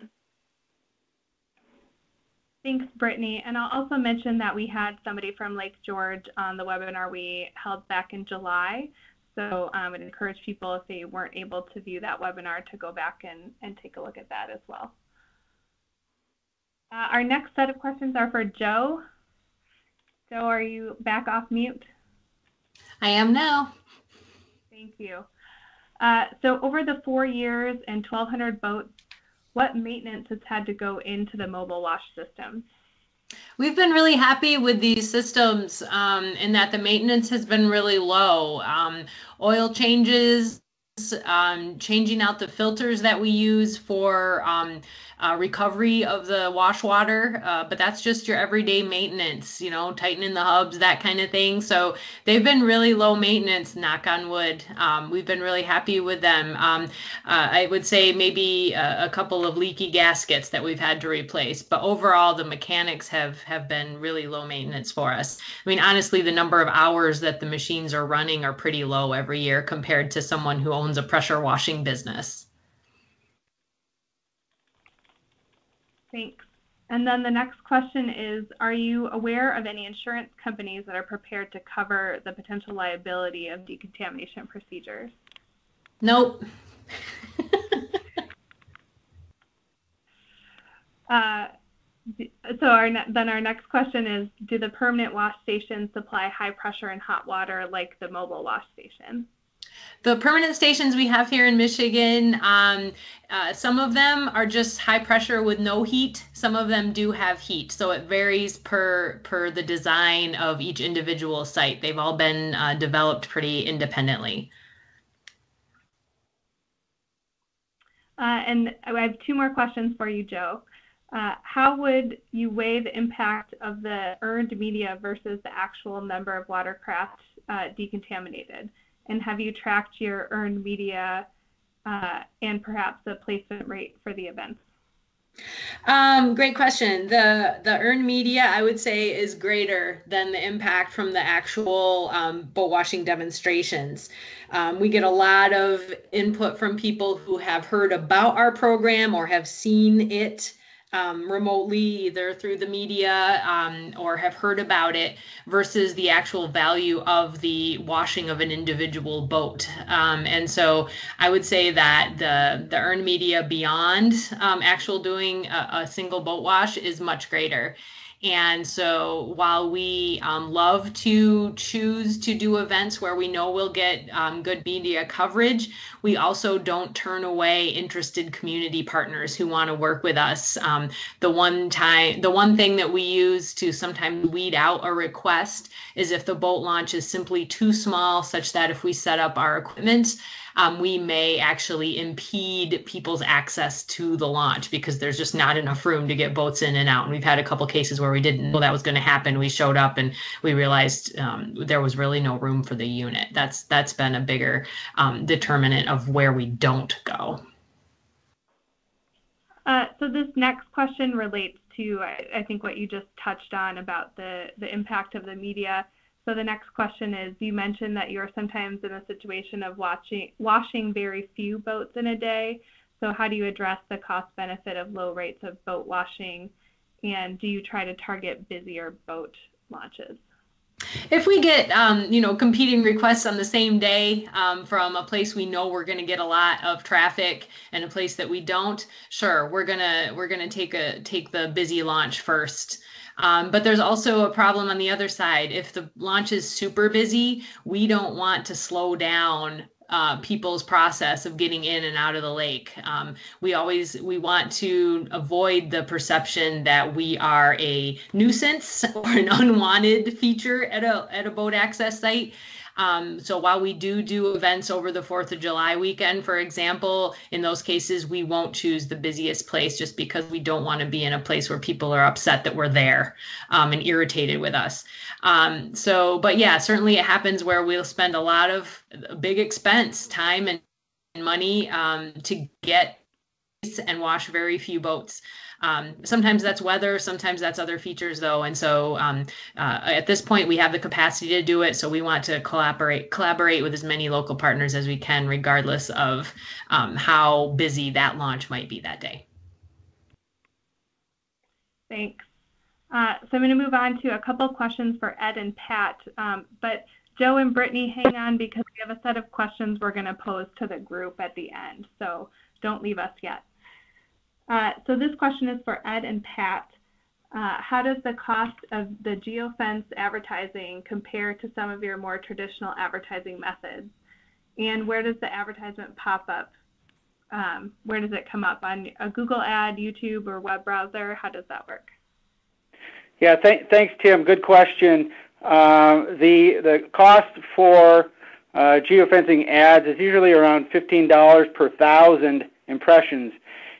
Thanks, Brittney. And I'll also mention that we had somebody from Lake George on the webinar we held back in July. So I would encourage people, if they weren't able to view that webinar, to go back and take a look at that as well. Our next set of questions are for Joe. Joe, are you back off mute? I am now. Thank you. So over the 4 years and 1,200 boats, what maintenance has had to go into the mobile wash system? We've been really happy with these systems in that the maintenance has been really low. Oil changes, changing out the filters that we use for recovery of the wash water, but that's just your everyday maintenance, you know, tightening the hubs, that kind of thing. So they've been really low maintenance, knock on wood. We've been really happy with them. I would say maybe a couple of leaky gaskets that we've had to replace, but overall the mechanics have been really low maintenance for us. I mean, honestly, the number of hours that the machines are running are pretty low every year compared to someone who owns a pressure washing business. Thanks. And then the next question is, are you aware of any insurance companies that are prepared to cover the potential liability of decontamination procedures? Nope. So our next question is, do the permanent wash stations supply high pressure and hot water like the mobile wash station? The permanent stations we have here in Michigan, some of them are just high pressure with no heat. Some of them do have heat. So it varies per the design of each individual site. They've all been developed pretty independently. And I have 2 more questions for you, Joe. How would you weigh the impact of the earned media versus the actual number of watercraft decontaminated? And have you tracked your earned media and perhaps the placement rate for the events? Great question. The earned media, I would say, is greater than the impact from the actual boat washing demonstrations. We get a lot of input from people who have heard about our program or have seen it remotely, either through the media or have heard about it, versus the actual value of the washing of an individual boat. And so I would say that the earned media beyond actual doing a single boat wash is much greater. And so while we love to choose to do events where we know we'll get good media coverage, we also don't turn away interested community partners who want to work with us. The one thing that we use to sometimes weed out a request is if the boat launch is simply too small, such that if we set up our equipment, we may actually impede people's access to the launch because there's just not enough room to get boats in and out. And we've had a couple cases where we didn't know that was going to happen. We showed up and we realized there was really no room for the unit. That's been a bigger determinant of where we don't go. So this next question relates to, I think, what you just touched on about the impact of the media. So the next question is, you mentioned that you're sometimes in a situation of washing very few boats in a day. So how do you address the cost benefit of low rates of boat washing? And do you try to target busier boat launches? If we get, competing requests on the same day from a place we know we're going to get a lot of traffic and a place that we don't, sure, we're gonna take the busy launch first. But there's also a problem on the other side. If the launch is super busy, we don't want to slow down people's process of getting in and out of the lake. We want to avoid the perception that we are a nuisance or an unwanted feature at a boat access site. So while we do events over the 4th of July weekend, for example, in those cases, we won't choose the busiest place just because we don't want to be in a place where people are upset that we're there and irritated with us. But yeah, certainly it happens where we'll spend a lot of big expense, time and money to get and wash very few boats. Sometimes that's weather, sometimes that's other features though. And so at this point we have the capacity to do it. So we want to collaborate with as many local partners as we can, regardless of how busy that launch might be that day. Thanks. So I'm going to move on to a couple of questions for Ed and Pat, but Joe and Brittney, hang on because we have a set of questions we're going to pose to the group at the end. So don't leave us yet. So this question is for Ed and Pat. How does the cost of the geofence advertising compare to some of your more traditional advertising methods? And where does the advertisement pop up? Where does it come up? On a Google ad, YouTube, or web browser? How does that work? Yeah, thanks, Tim. Good question. The cost for geofencing ads is usually around $15 per 1,000 impressions,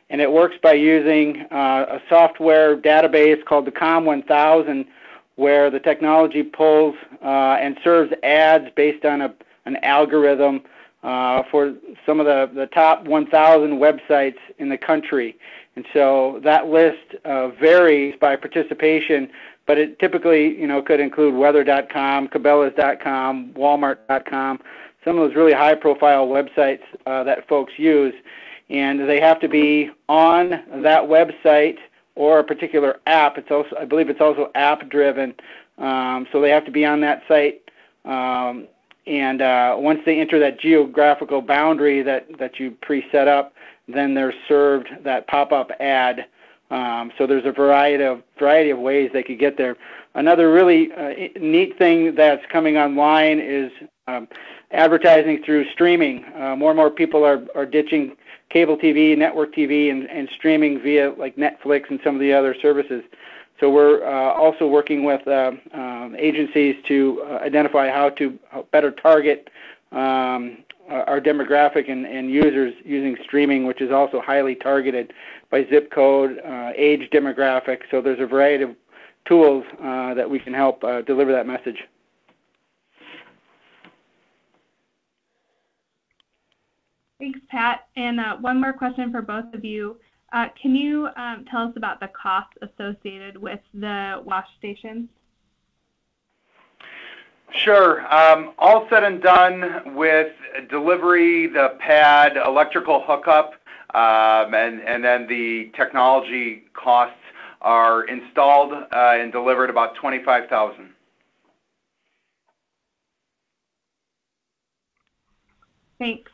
and it works by using a software database called the COM1000, where the technology pulls and serves ads based on an algorithm for some of the top 1,000 websites in the country. And so that list varies by participation, but it typically, could include weather.com, cabela's.com, walmart.com, some of those really high-profile websites that folks use. And they have to be on that website or a particular app. I believe it's also app-driven, so they have to be on that site. And once they enter that geographical boundary that you pre-set up, then they're served that pop-up ad. So there's a variety of ways they could get there. Another really neat thing that's coming online is advertising through streaming. More and more people are ditching cable TV, network TV, and streaming via like Netflix and some of the other services. So we're also working with agencies to identify how to better target our demographic and users using streaming, which is also highly targeted by zip code, age demographic. So there's a variety of tools that we can help deliver that message. Thanks, Pat. And one more question for both of you. Can you tell us about the costs associated with the wash stations? Sure. All said and done with delivery, the pad, electrical hookup, and then the technology costs are installed and delivered about $25,000. Thanks.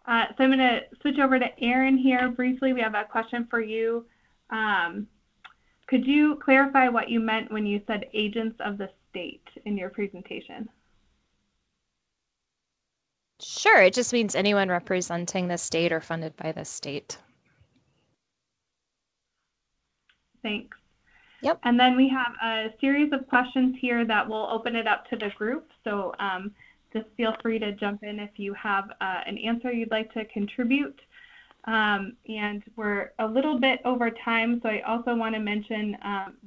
So I'm going to switch over to Erin here briefly. We have a question for you. Could you clarify what you meant when you said agents of the state in your presentation? Sure, it just means anyone representing the state or funded by the state. Thanks. Yep. And then we have a series of questions here that will open it up to the group. So just feel free to jump in if you have an answer you'd like to contribute. And we're a little bit over time, so I also want to mention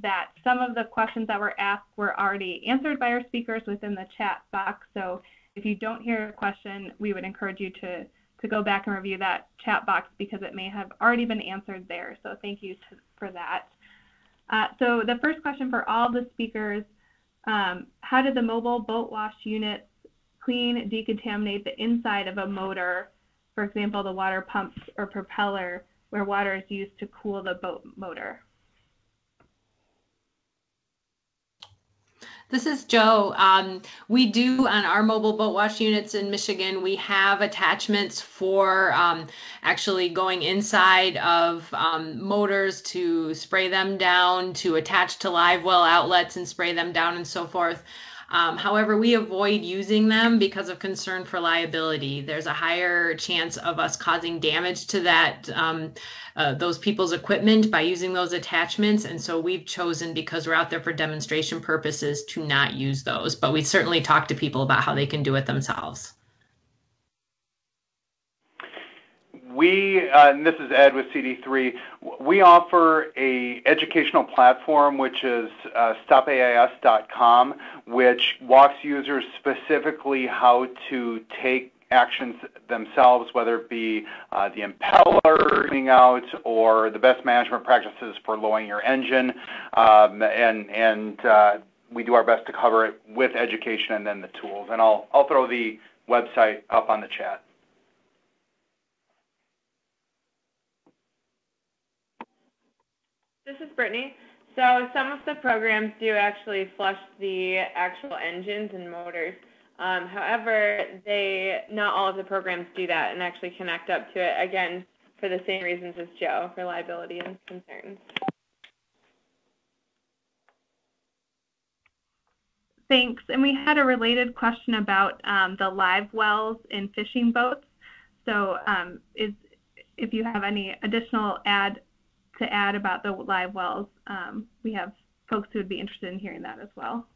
that some of the questions that were asked were already answered by our speakers within the chat box. So if you don't hear a question, we would encourage you to go back and review that chat box because it may have already been answered there. So thank you for that. So the first question for all the speakers, how did the mobile boat wash units clean, decontaminate the inside of a motor, for example, the water pumps or propeller, where water is used to cool the boat motor? This is Joe. We do, on our mobile boat wash units in Michigan, we have attachments for actually going inside of motors to spray them down, to attach to live well outlets and spray them down and so forth. However, we avoid using them because of concern for liability. There's a higher chance of us causing damage to that those people's equipment by using those attachments, and so we've chosen, because we're out there for demonstration purposes, to not use those. But we certainly talk to people about how they can do it themselves. And this is Ed with CD3, we offer a educational platform, which is stopais.com, which walks users specifically how to take actions themselves, whether it be the impeller coming out or the best management practices for lowering your engine, and we do our best to cover it with education and then the tools. And I'll throw the website up on the chat. This is Brittney. So some of the programs do actually flush the actual engines and motors. However, not all of the programs do that and actually connect up to it, again, for the same reasons as Joe, for liability and concerns. Thanks. And we had a related question about the live wells in fishing boats. So if you have any additional to add about the live wells, we have folks who would be interested in hearing that as well.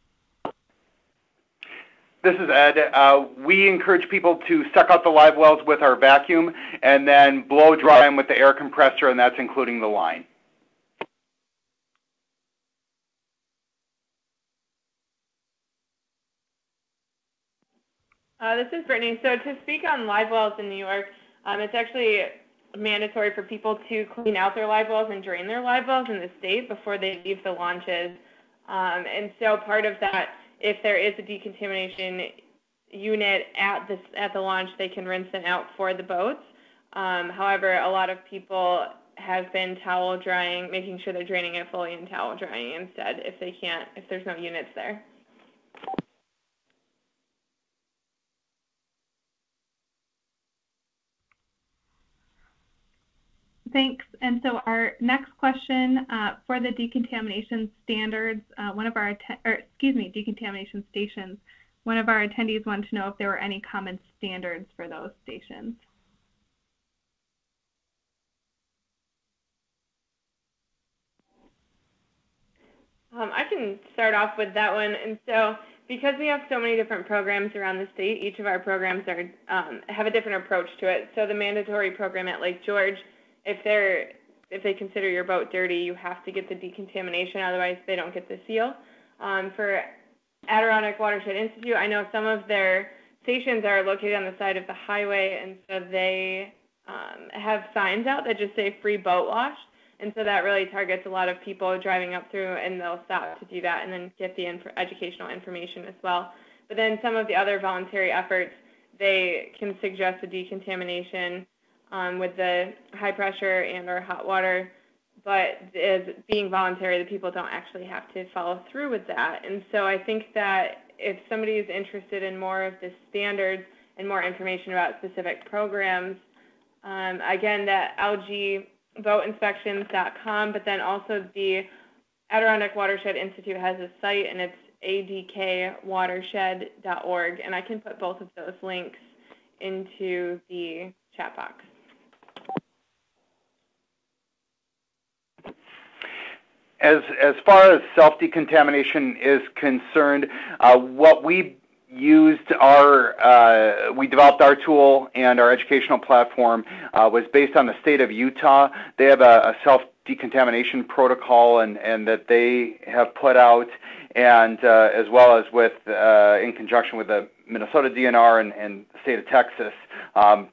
This is Ed. We encourage people to suck out the live wells with our vacuum and then blow dry them with the air compressor, and that's including the line. This is Brittney. So to speak on live wells in New York, it's actually mandatory for people to clean out their live wells and drain their live wells in the state before they leave the launches. And so part of that, if there is a decontamination unit at the launch, they can rinse it out for the boats. However, a lot of people have been towel drying, making sure they're draining it fully and towel drying instead if there's no units there. Thanks. And so our next question for the decontamination standards, decontamination stations, one of our attendees wanted to know if there were any common standards for those stations. I can start off with that one. And so because we have so many different programs around the state, each of our programs have a different approach to it. So the mandatory program at Lake George, if they consider your boat dirty, you have to get the decontamination, otherwise they don't get the seal. For Adirondack Watershed Institute, I know some of their stations are located on the side of the highway, and so they have signs out that just say free boat wash, and so that really targets a lot of people driving up through, and they'll stop to do that and then get the educational information as well. But then some of the other voluntary efforts, they can suggest a decontamination with the high pressure and or hot water, but as being voluntary, the people don't actually have to follow through with that. And so I think that if somebody is interested in more of the standards and more information about specific programs, again, that algaeboatinspections.com, but then also the Adirondack Watershed Institute has a site, and it's adkwatershed.org, and I can put both of those links into the chat box. As far as self-decontamination is concerned, what we used we developed our tool and our educational platform was based on the state of Utah. They have a self-decontamination protocol and that they have put out, and as well as with in conjunction with the Minnesota DNR and the state of Texas,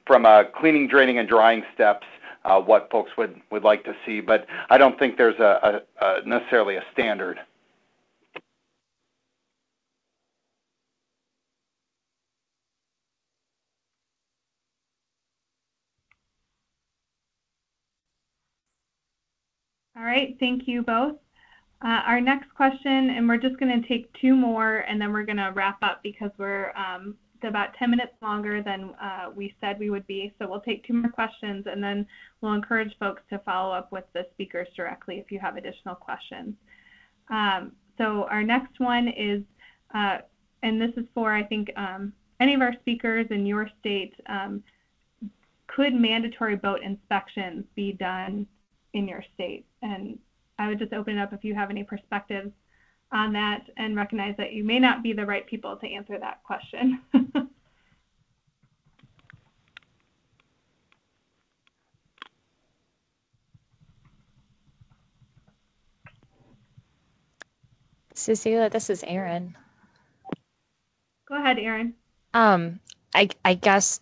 from cleaning, draining, and drying steps, what folks would like to see. But I don't think there's necessarily a standard. All right, thank you both. Our next question, and we're just going to take two more, and then we're going to wrap up because we're about 10 minutes longer than we said we would be. So we'll take two more questions, and then we'll encourage folks to follow up with the speakers directly if you have additional questions. So our next one is, and this is for, I think, any of our speakers in your state, could mandatory boat inspections be done in your state? And I would just open it up if you have any perspectives on that, and recognize that you may not be the right people to answer that question. Cecilia, this is Erin. Go ahead, Erin. I guess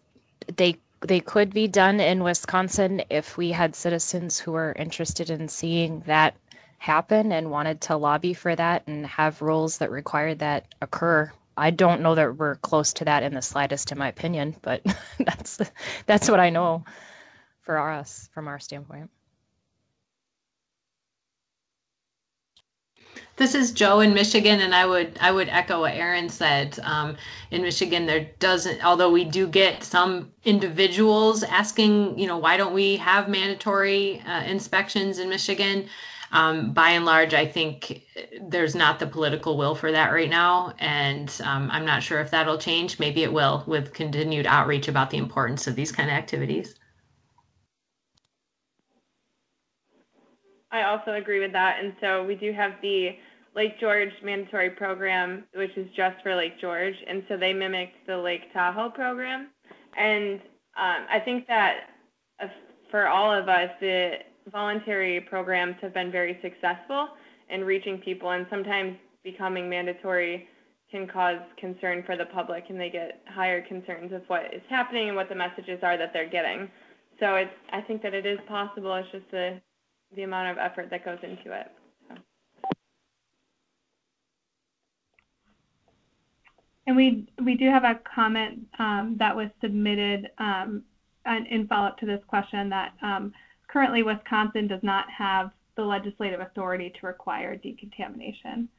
they could be done in Wisconsin if we had citizens who were interested in seeing that happen and wanted to lobby for that and have rules that required that occur. I don't know that we're close to that in the slightest, in my opinion, but that's what I know for us from our standpoint. This is Joe in Michigan, and I would echo what Erin said. In Michigan, there doesn't, although we do get some individuals asking, why don't we have mandatory inspections in Michigan? By and large, I think there's not the political will for that right now, and I'm not sure if that'll change. Maybe it will with continued outreach about the importance of these kind of activities. I also agree with that. And so we do have the Lake George mandatory program, which is just for Lake George. And so they mimicked the Lake Tahoe program. And I think that for all of us, the voluntary programs have been very successful in reaching people, and sometimes becoming mandatory can cause concern for the public, and they get higher concerns of what is happening and what the messages are that they're getting. So I think that it is possible. It's just the amount of effort that goes into it. So. And we do have a comment that was submitted in follow-up to this question that currently Wisconsin does not have the legislative authority to require decontamination.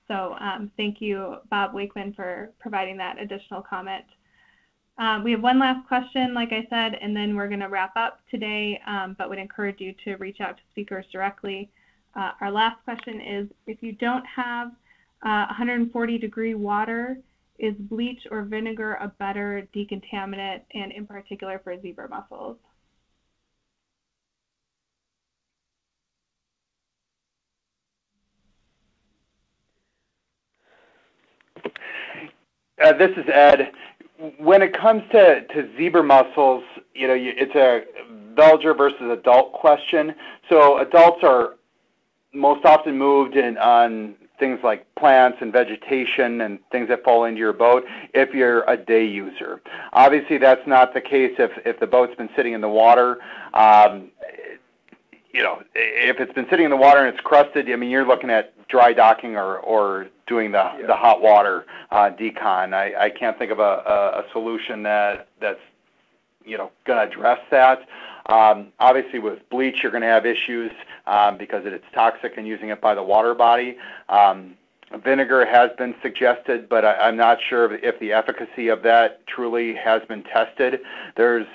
So thank you, Bob Wakeman, for providing that additional comment. We have one last question, like I said, and then we're going to wrap up today, but would encourage you to reach out to speakers directly. Our last question is, if you don't have 140-degree water, is bleach or vinegar a better decontaminant, and in particular for zebra mussels? This is Ed. When it comes to zebra mussels, it's a Belger versus adult question. So adults are most often moved on things like plants and vegetation and things that fall into your boat if you're a day user. Obviously, that's not the case if the boat's been sitting in the water. If it's been sitting in the water and it's crusted, you're looking at dry docking or doing the hot water decon. I can't think of a solution that's going to address that. Obviously, with bleach, you're going to have issues because it's toxic and using it by the water body. Vinegar has been suggested, but I'm not sure if the efficacy of that truly has been tested. There's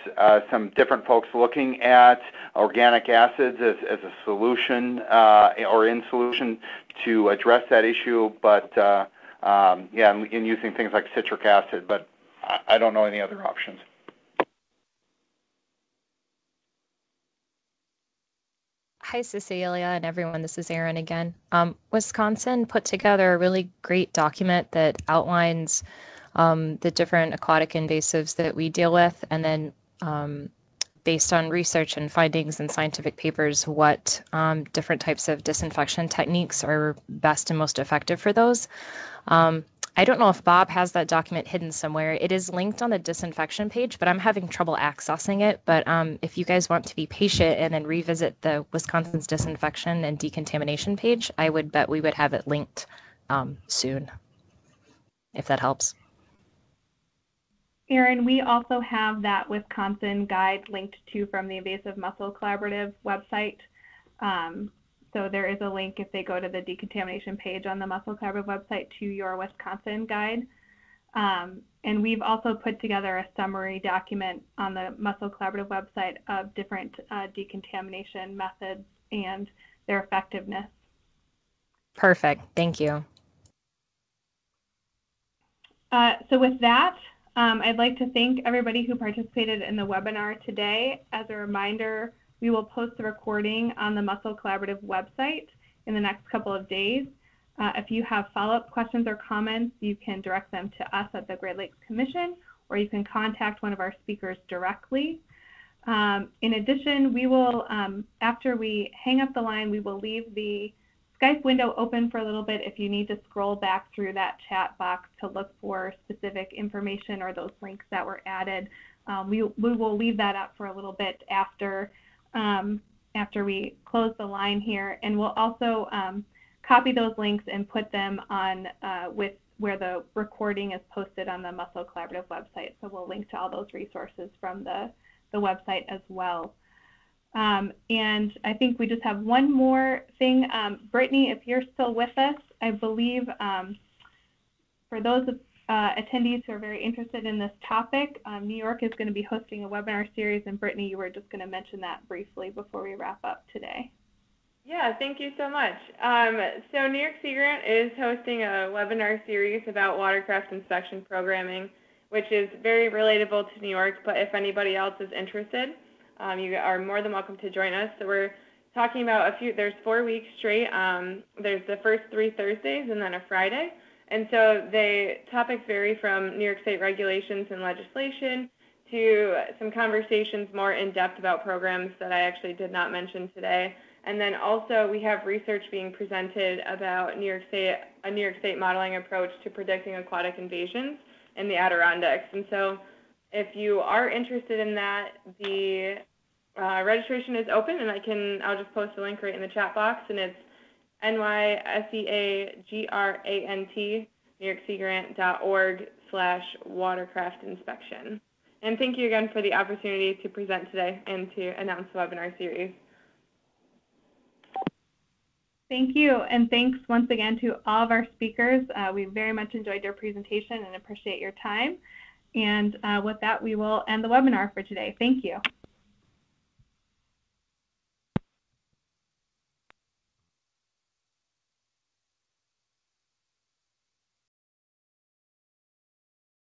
some different folks looking at organic acids as a solution or in solution to address that issue, but in using things like citric acid, but I don't know any other options. Hi, Cecilia and everyone. This is Erin again. Wisconsin put together a really great document that outlines the different aquatic invasives that we deal with, and then based on research and findings in scientific papers, what different types of disinfection techniques are best and most effective for those. I don't know if Bob has that document hidden somewhere. It is linked on the disinfection page, but I'm having trouble accessing it. But if you guys want to be patient and then revisit the Wisconsin's disinfection and decontamination page, I would bet we would have it linked soon, if that helps. Erin, we also have that Wisconsin guide linked to from the Invasive Mussel Collaborative website. So there is a link if they go to the decontamination page on the Mussel Collaborative website to your Wisconsin guide. And we've also put together a summary document on the Mussel Collaborative website of different decontamination methods and their effectiveness. Perfect. Thank you. So with that, I'd like to thank everybody who participated in the webinar today. As a reminder, we will post the recording on the Muscle Collaborative website in the next couple of days. If you have follow-up questions or comments, you can direct them to us at the Great Lakes Commission, or you can contact one of our speakers directly. In addition, we will, after we hang up the line, we will leave the Skype window open for a little bit if you need to scroll back through that chat box to look for specific information or those links that were added. We will leave that up for a little bit after we close the line here, and we'll also copy those links and put them on with where the recording is posted on the Muscle Collaborative website. So we'll link to all those resources from the website as well. And I think we just have one more thing. Brittney, if you're still with us, I believe for those attendees who are very interested in this topic, New York is going to be hosting a webinar series, and Brittney, you were just going to mention that briefly before we wrap up today. Yeah, thank you so much. So New York Sea Grant is hosting a webinar series about watercraft inspection programming, which is very relatable to New York, but if anybody else is interested, you are more than welcome to join us. So we're talking about there's 4 weeks straight. There's the first 3 Thursdays and then a Friday. And so the topics vary from New York State regulations and legislation to some conversations more in depth about programs that I actually did not mention today. And then also we have research being presented about a New York State modeling approach to predicting aquatic invasions in the Adirondacks. And so if you are interested in that, the registration is open, and I'll just post a link right in the chat box, and it's NYSEAGRANT, NewYorkSeaGrant.org/watercraft inspection. And thank you again for the opportunity to present today and to announce the webinar series. Thank you, and thanks once again to all of our speakers. We very much enjoyed your presentation and appreciate your time. And with that, we will end the webinar for today. Thank you.